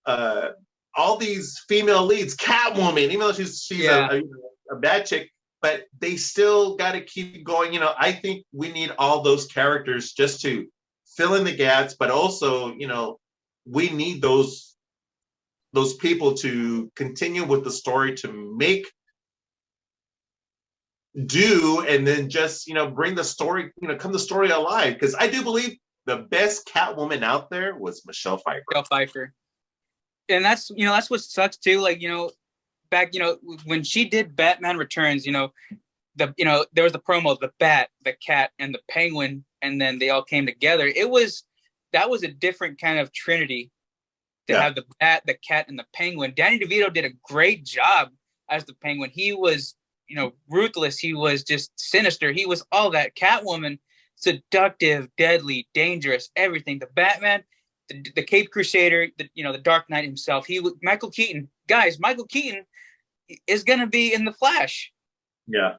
all these female leads, Catwoman, even though she's a bad chick, but they still got to keep going. I think we need all those characters just to fill in the gaps, but also, we need those people to continue with the story, to make do, and then just, bring the story, come the story alive. Because I do believe the best Catwoman out there was Michelle Pfeiffer. And that's what sucks too. Like, back, when she did Batman Returns, there was the promo, the Bat, the Cat, and the Penguin, and then they all came together. That was a different kind of trinity to have the Bat, the Cat, and the Penguin. Danny DeVito did a great job as the Penguin. He was, ruthless. He was just sinister. He was all that. Catwoman, seductive, deadly, dangerous, everything. The Batman, the Caped Crusader, the Dark Knight himself. Michael Keaton. Guys, Michael Keaton is going to be in The Flash. Yeah.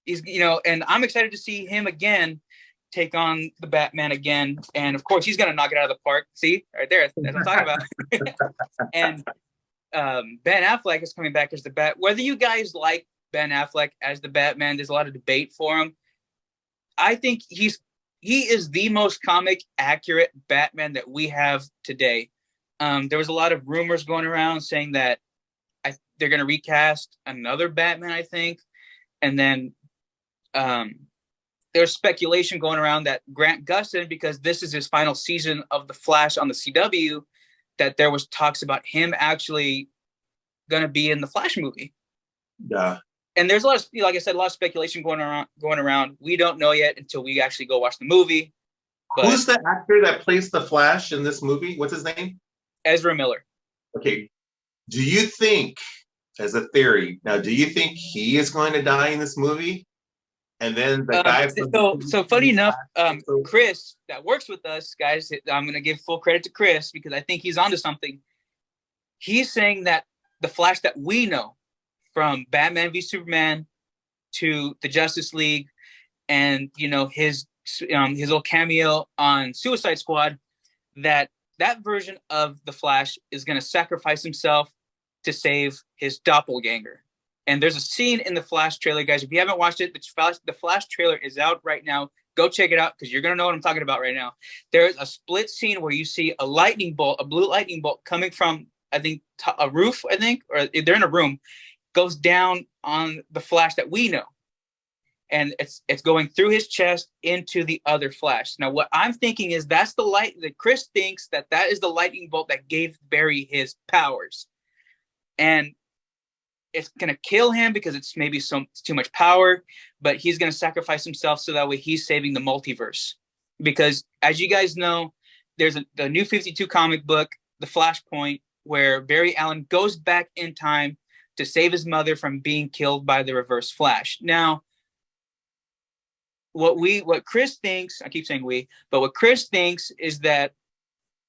He's, and I'm excited to see him again take on the Batman again. And of course, he's going to knock it out of the park. See, right there. That's what I'm talking about. And Ben Affleck is coming back as the Bat. Whether you guys like Ben Affleck as the Batman, there's a lot of debate for him. I think he is the most comic accurate Batman that we have today. There was a lot of rumors going around saying that they're going to recast another Batman, I think. And then there's speculation going around that Grant Gustin, because this is his final season of The Flash on the CW, that there was talks about him actually going to be in the Flash movie. Yeah. And there's a lot of, like I said, a lot of speculation going around. We don't know yet until we actually go watch the movie. But who's the actor that plays the Flash in this movie? What's his name? Ezra Miller. Okay. Do you think as a theory. Now, do you think he is going to die in this movie? And then the guy so funny enough, Chris that works with us, guys, I'm gonna give full credit to Chris because I think he's onto something. He's saying that the Flash that we know, from Batman v Superman to the Justice League, and his little cameo on Suicide Squad, that version of the Flash is gonna sacrifice himself to save his doppelganger. And there's a scene in the Flash trailer, guys. If you haven't watched it, the Flash trailer is out right now. Go check it out because you're going to know what I'm talking about right now. There's a split scene where you see a lightning bolt, a blue lightning bolt coming from, I think, a roof, or they're in a room, goes down on the Flash that we know. And it's going through his chest into the other Flash. Now, what I'm thinking is that's the light that Chris thinks that is the lightning bolt that gave Barry his powers. And it's going to kill him because it's maybe it's too much power, but he's going to sacrifice himself so that way he's saving the multiverse. Because as you guys know, there's the new 52 comic book, The Flashpoint, where Barry Allen goes back in time to save his mother from being killed by the Reverse Flash. Now, what Chris thinks, I keep saying we, but what Chris thinks is that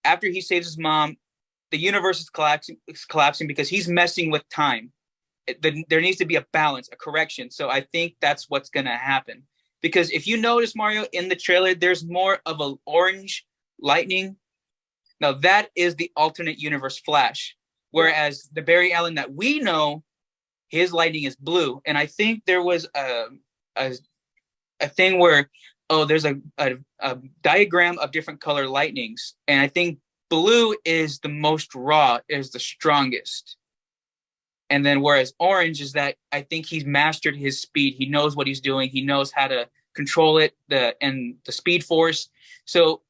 after he saves his mom, the universe is collapsing because he's messing with time. There needs to be a balance, a correction. So I think that's what's going to happen. Because if you notice, Mario, in the trailer, there's more of an orange lightning. Now, that is the alternate universe Flash. Whereas the Barry Allen that we know, his lightning is blue. And I think there was a thing where, there's a diagram of different color lightnings. And I think blue is the most raw, is the strongest. And then whereas orange is that I think he's mastered his speed. He knows what he's doing. He knows how to control it, and the speed force. So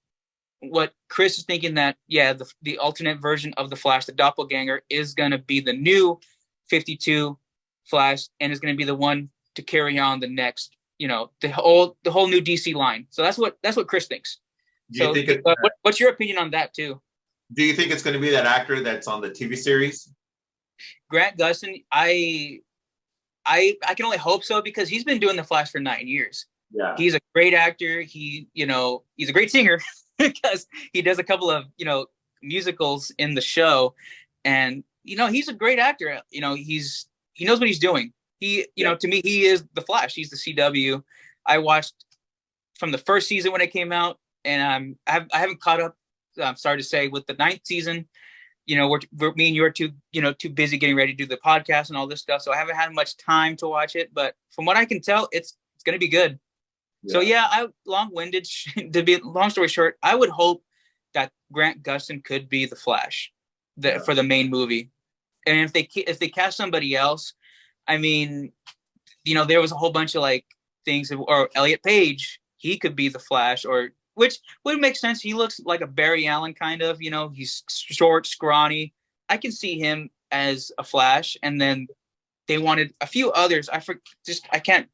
what Chris is thinking that, the alternate version of the Flash, the doppelganger, is going to be the new 52 Flash and is going to be the one to carry on the next, the whole new DC line. So that's what Chris thinks. So what's your opinion on that too? Do you think it's going to be that actor that's on the TV series? Grant Gustin, I can only hope so because he's been doing the Flash for 9 years. Yeah, he's a great actor. He's a great singer because he does a couple of musicals in the show, and he's a great actor. He knows what he's doing. To me, he is the Flash. He's the CW. I watched from the first season when it came out, and I haven't caught up. I'm sorry to say, with the 9th season. We're me and you are too busy getting ready to do the podcast and all this stuff. So I haven't had much time to watch it, but from what I can tell, it's going to be good. Yeah. So long-winded to be long story short, I would hope that Grant Gustin could be the Flash for the main movie. And if they cast somebody else, I mean, there was a whole bunch of things, or Elliot Page, he could be the Flash, which would make sense. He looks like a Barry Allen kind of, he's short, scrawny. I can see him as a Flash. And then they wanted a few others. I can't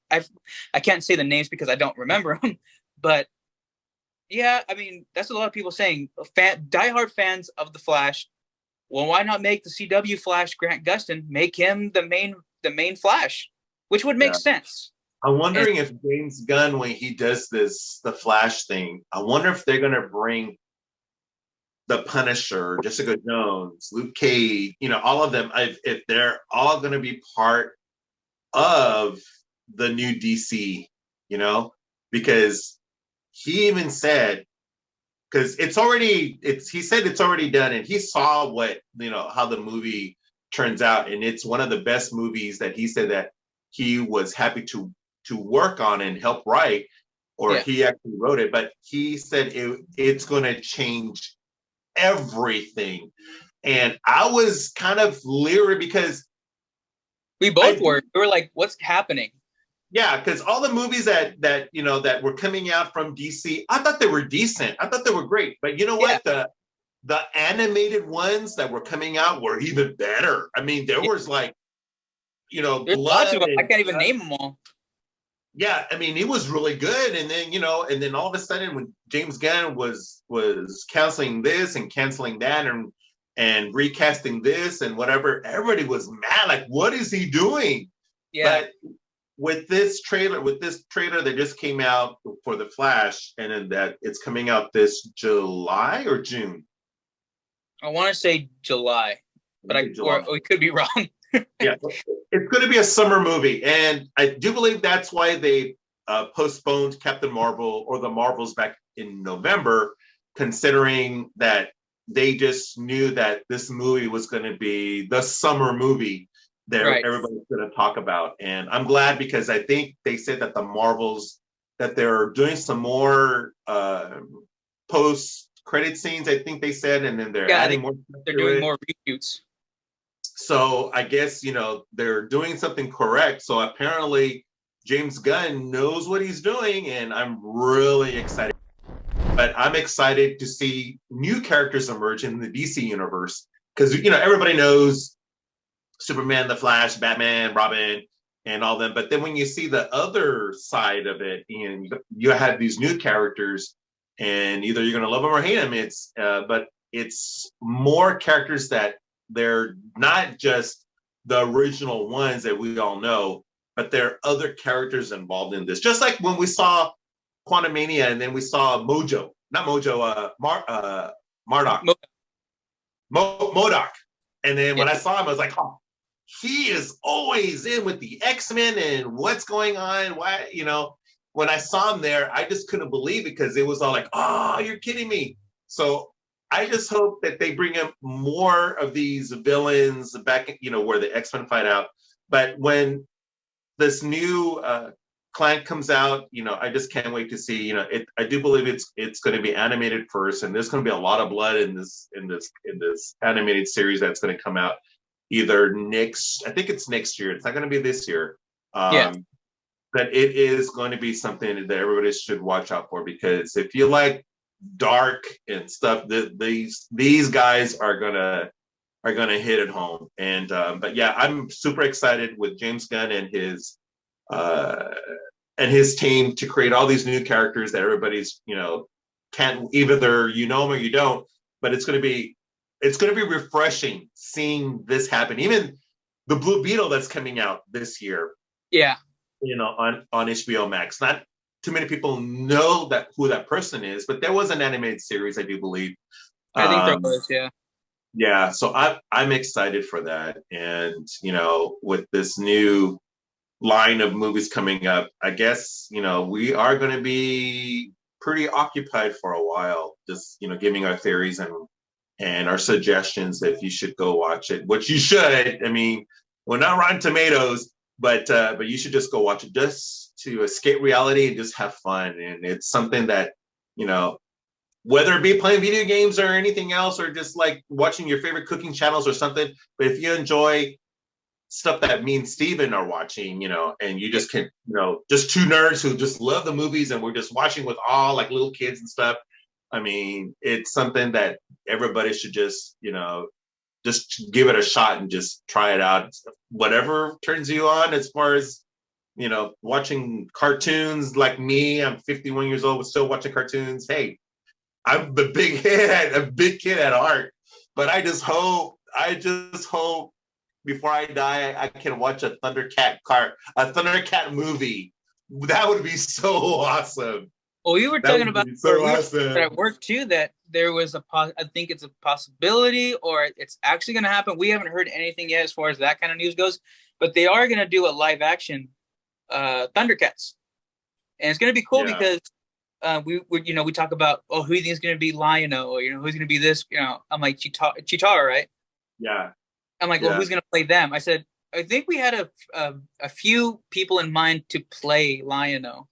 say the names because I don't remember them. But yeah, I mean, that's what a lot of people saying. Diehard fans of the Flash. Well, why not make the CW Flash Grant Gustin? Make him the main Flash, which would make sense. I'm wondering if James Gunn, when he does the Flash thing, I wonder if they're going to bring the Punisher, Jessica Jones, Luke Cage, all of them, if they're all going to be part of the new DC, because he even said, because he said it's already done, and he saw what, how the movie turns out, and it's one of the best movies that he said that he was happy to work on and help write, he actually wrote it, but he said it's going to change everything. And I was kind of leery because we both were. We were like, what's happening? Yeah, because all the movies that were coming out from DC, I thought they were decent. I thought they were great. But you know what? The animated ones that were coming out were even better. I mean, there was there's blood. Lots of them. I can't even name them all. Yeah, I mean, it was really good. And then all of a sudden when James Gunn was canceling this and canceling that and recasting this and whatever. Everybody was mad, like, what is he doing? Yeah. But with this trailer that just came out for The Flash, and then that it's coming out this July or June. I want to say July, but or we could be wrong. Yeah, it's going to be a summer movie, and I do believe that's why they postponed Captain Marvel or the Marvels back in November, considering that they just knew that this movie was going to be the summer movie that everybody's going to talk about. And I'm glad, because I think they said that the Marvels, that they're doing some more post-credit scenes, I think they said, and then they're adding more. They're doing more reshoots. So I guess, they're doing something correct. So apparently James Gunn knows what he's doing, and I'm really excited. But I'm excited to see new characters emerge in the DC universe, because, everybody knows Superman, The Flash, Batman, Robin, and all them. But then when you see the other side of it, and you have these new characters, and either you're going to love them or hate them, but it's more characters that they're not just the original ones that we all know, but there are other characters involved in this. Just like when we saw Quantumania, and then we saw MODOK. And then when I saw him, I was like, oh, he is always in with the X-Men, and what's going on? Why, when I saw him there, I just couldn't believe it, because it was all like, oh, you're kidding me. So I just hope that they bring up more of these villains back, where the X-Men fight out. But when this new Clank comes out, I just can't wait to see. I do believe it's going to be animated first, and there's going to be a lot of blood in this animated series that's going to come out either I think it's next year. It's not going to be this year. But it is going to be something that everybody should watch out for, because if you like dark and stuff, these guys are gonna hit it home. And but yeah, I'm super excited with James Gunn and his team to create all these new characters that everybody's can't, either you know them or you don't. But it's gonna be refreshing seeing this happen. Even the Blue Beetle that's coming out this year. Yeah. On HBO Max. Not too many people know who that person is, but there was an animated series, I do believe. I think there was, yeah. Yeah, so I'm excited for that. And, with this new line of movies coming up, I guess, we are going to be pretty occupied for a while, just, giving our theories and our suggestions if you should go watch it, which you should. I mean, we're not Rotten Tomatoes, but you should just go watch it, just to escape reality and just have fun. And it's something that, whether it be playing video games or anything else, or just like watching your favorite cooking channels or something, but if you enjoy stuff that me and Steven are watching, and you just can, just two nerds who just love the movies, and we're just watching with all like little kids and stuff. I mean, it's something that everybody should just give it a shot and just try it out. Whatever turns you on, as far as, watching cartoons. Like me, I'm 51 years old, but still watching cartoons. Hey, I'm a big kid at heart, but I just hope before I die, I can watch a Thundercat movie. That would be so awesome. Well, we were talking about at work too, that there was I think it's a possibility, or it's actually going to happen. We haven't heard anything yet as far as that kind of news goes, but they are going to do a live action Thundercats, and it's going to be cool because we talk about, oh, who do you think is going to be Lion-O, or who's going to be this, I'm like Chitara, right? Yeah. I'm like, well, who's going to play them? I said, I think we had a few people in mind to play Lion-O.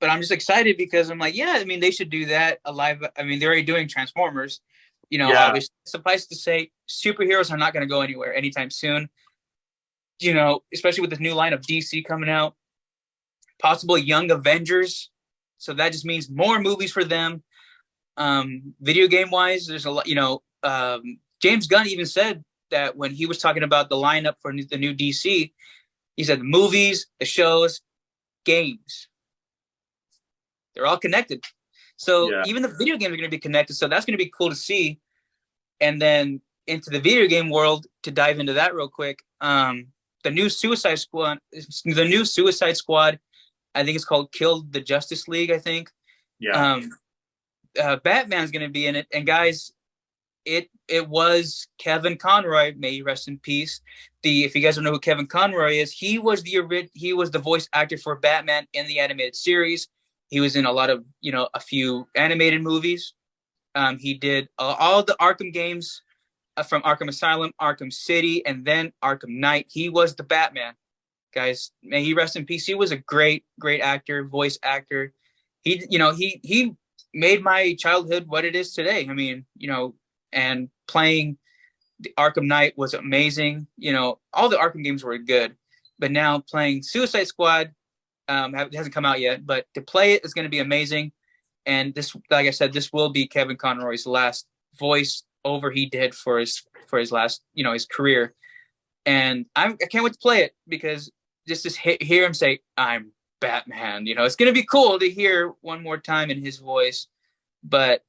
But I'm just excited because I'm like, yeah, I mean, they should do that alive. I mean, they're already doing Transformers, obviously. Suffice to say, superheroes are not going to go anywhere anytime soon, especially with this new line of DC coming out, possible Young Avengers. So that just means more movies for them. Video game wise, there's a lot, James Gunn even said that when he was talking about the lineup for the new DC, he said the movies, the shows, games, they're all connected. So even the video games are going to be connected. So that's going to be cool to see. And then into the video game world, to dive into that real quick, the new Suicide Squad, I think it's called Kill the Justice League, I think. Yeah. Batman's going to be in it. And guys, it was Kevin Conroy, may he rest in peace. If you guys don't know who Kevin Conroy is, he was the voice actor for Batman in the animated series. He was in a few animated movies. He did all the Arkham games, from Arkham Asylum, Arkham City, and then Arkham Knight. He was the Batman. Guys, may he rest in peace. He was a great actor, voice actor. He made my childhood what it is today. I mean, and playing the Arkham Knight was amazing. All the Arkham games were good, but now playing Suicide Squad, it hasn't come out yet, but to play it is going to be amazing. And this, like I said, this will be Kevin Conroy's last voice over he did for his last, his career. And I can't wait to play it, because just to hear him say, "I'm Batman," it's going to be cool to hear one more time in his voice. But,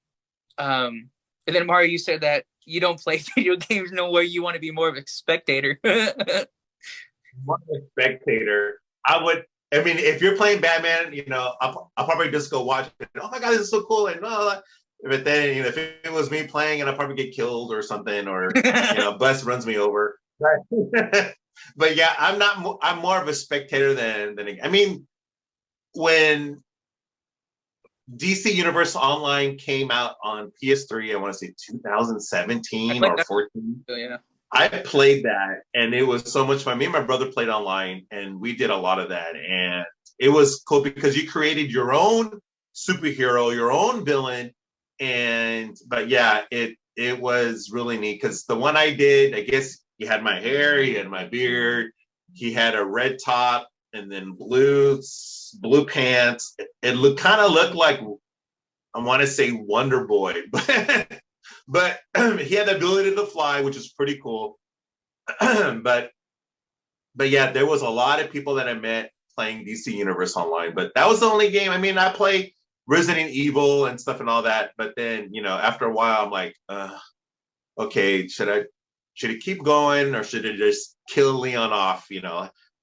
and then Mario, you said that you don't play video games no more. You want to be more of a spectator. More of a spectator. I mean, if you're playing Batman, I'll probably just go watch it. Oh my God, this is so cool. And but then, if it was me playing, and I'll probably get killed or something, or, bus runs me over. Right. But yeah, I'm more of a spectator than I mean, when DC Universe Online came out on PS3, I want to say 2017 or 14. Yeah. I played that, and it was so much fun. Me and my brother played online, and we did a lot of that. And it was cool because you created your own superhero, your own villain. But yeah, it was really neat, because the one I did, I guess he had my hair, he had my beard, he had a red top, and then blue pants. It kind of looked like, I want to say, Wonder Boy, but he had the ability to fly, which is pretty cool. but yeah, there was a lot of people that I met playing DC Universe Online, but that was the only game. I mean, I played Resident Evil and stuff and all that, but then, after a while, I'm like, okay, should it keep going, or should it just kill Leon off,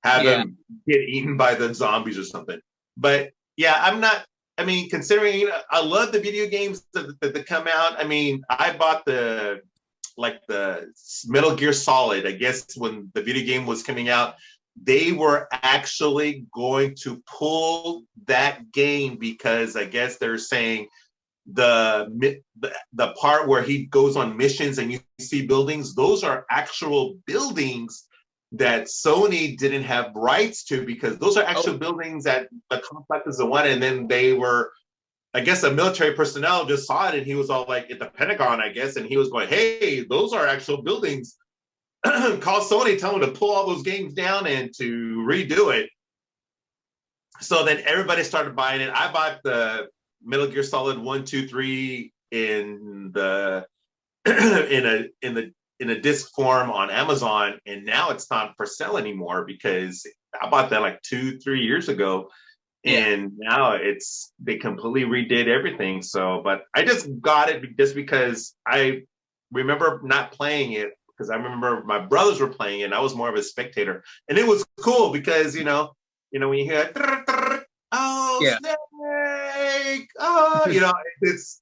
have him get eaten by the zombies or something? But yeah, considering, I love the video games that come out. I mean, I bought the Metal Gear Solid. I guess when the video game was coming out, they were actually going to pull that game, because I guess they're saying the part where he goes on missions and you see buildings, those are actual buildings that Sony didn't have rights to, because those are actual buildings that the contractors one. And then they were, I guess, a military personnel just saw it, and he was all like, at the Pentagon, I guess, and he was going, "Hey, those are actual buildings." Call Sony, tell them to pull all those games down and to redo it. So then everybody started buying it. I bought the Metal Gear Solid 1, 2, 3 in the in a disc form on Amazon, and now it's not for sale anymore, because I bought that like 2-3 years ago, and now they completely redid everything. So, but I just got it just because I remember not playing it, because I remember my brothers were playing it, and I was more of a spectator, and it was cool because when you hear Snake,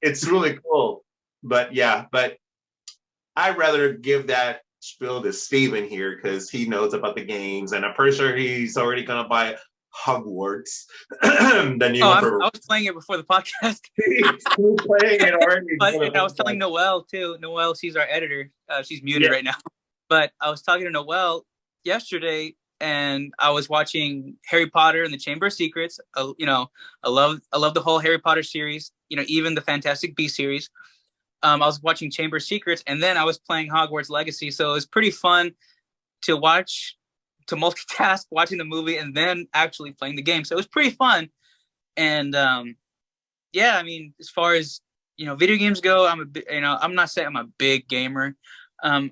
it's really cool. But yeah, I'd rather give that spiel to Steven here, because he knows about the games, and I'm pretty sure he's already gonna buy Hogwarts. I was playing it before the podcast. He's playing it already. And I was telling Noel too. Noel, she's our editor. She's muted right now. But I was talking to Noel yesterday, and I was watching Harry Potter and the Chamber of Secrets. I love the whole Harry Potter series. Even the Fantastic Beasts series. I was watching Chamber of Secrets, and then I was playing Hogwarts Legacy. So it was pretty fun to multitask, watching the movie and then actually playing the game. So it was pretty fun. And I mean, as far as video games go, I'm not saying I'm a big gamer. I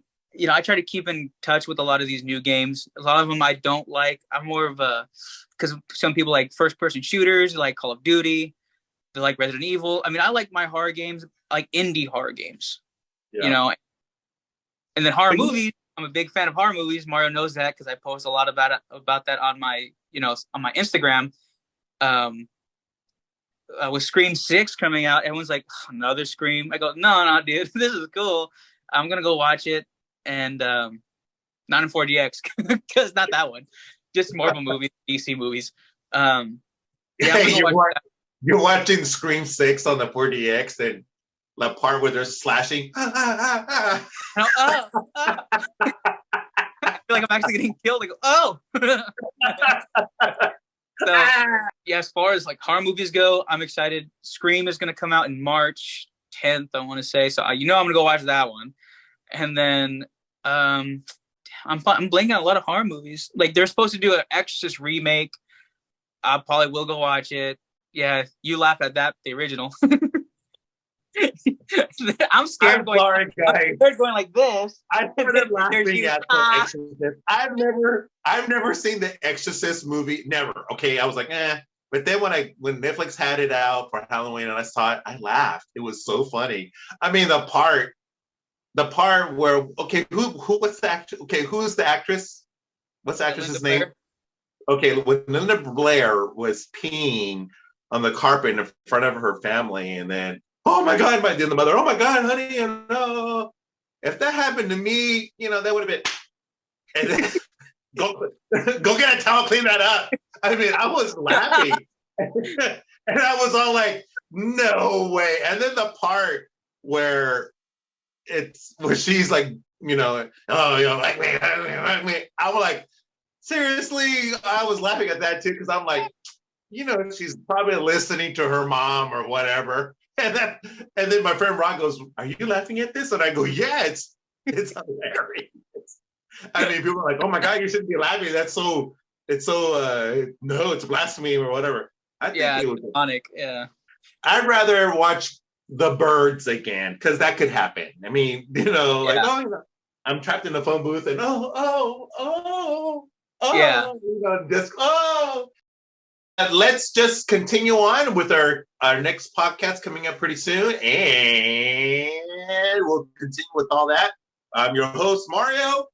try to keep in touch with a lot of these new games. A lot of them I don't like. I'm more of because some people like first-person shooters, like Call of Duty. They like Resident Evil. I mean, I like my horror games, like indie horror games. And then horror movies. I'm a big fan of horror movies. Mario knows that because I post a lot about that on my on my Instagram. With Scream 6 coming out, everyone's like, another Scream. I go, no, dude, this is cool. I'm gonna go watch it, and not in 4DX because not that one, just Marvel movies, DC movies. Yeah, you're watching Scream 6 on the 4DX, and the part where they're slashing. I feel like I'm actually getting killed. I go, oh. So yeah, as far as like horror movies go, I'm excited. Scream is gonna come out in March 10th, I want to say. So I'm gonna go watch that one. And then I'm blanking on a lot of horror movies. Like they're supposed to do an Exorcist remake. I probably will go watch it. Yeah, you laugh at that, the original. I'm scared going like this. I started laughing at the Exorcist. I've never seen the Exorcist movie. Never. Okay, I was like, eh. But then when Netflix had it out for Halloween and I saw it, I laughed. It was so funny. I mean, the part where what's the actor? Okay, who's the actress? What's the actress's name? Okay, when Linda Blair was peeing on the carpet in front of her family, and then, oh my God, the mother, oh my God, honey, no. If that happened to me, that would have been, and then, go get a towel, clean that up. I mean, I was laughing. And I was all like, no way. And then the part where she's like, like me. I was like, seriously, I was laughing at that too, because I'm like, she's probably listening to her mom or whatever. And then my friend Ron goes, are you laughing at this? And I go, yeah, it's hilarious. I mean, people are like, oh my God, you shouldn't be laughing. No, it's blasphemy or whatever. I think it was ironic. Yeah. I'd rather watch The Birds again, because that could happen. I mean, I'm trapped in the phone booth and let's just continue on with our next podcast coming up pretty soon, and we'll continue with all that. I'm your host, Mario.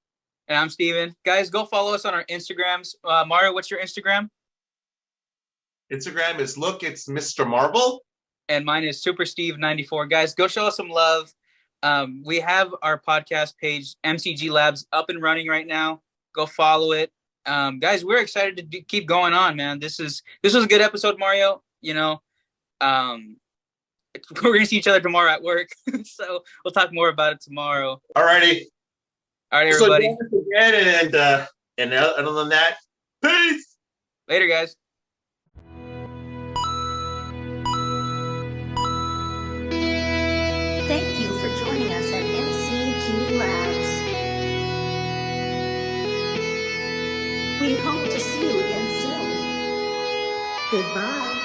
And I'm Steven. Guys, go follow us on our Instagrams. Mario, what's your Instagram? Instagram is Lookitsmrmarvel. And mine is SuperSteve94. Guys, go show us some love. We have our podcast page, MCG Labs, up and running right now. Go follow it. Guys, we're excited to keep going on, man. This was a good episode, Mario. We're gonna see each other tomorrow at work, so we'll talk more about it tomorrow. All right, everybody. So again, and other than that, peace. Later, guys. Thank you for joining us at MCG Labs. We hope to see you again soon. Goodbye.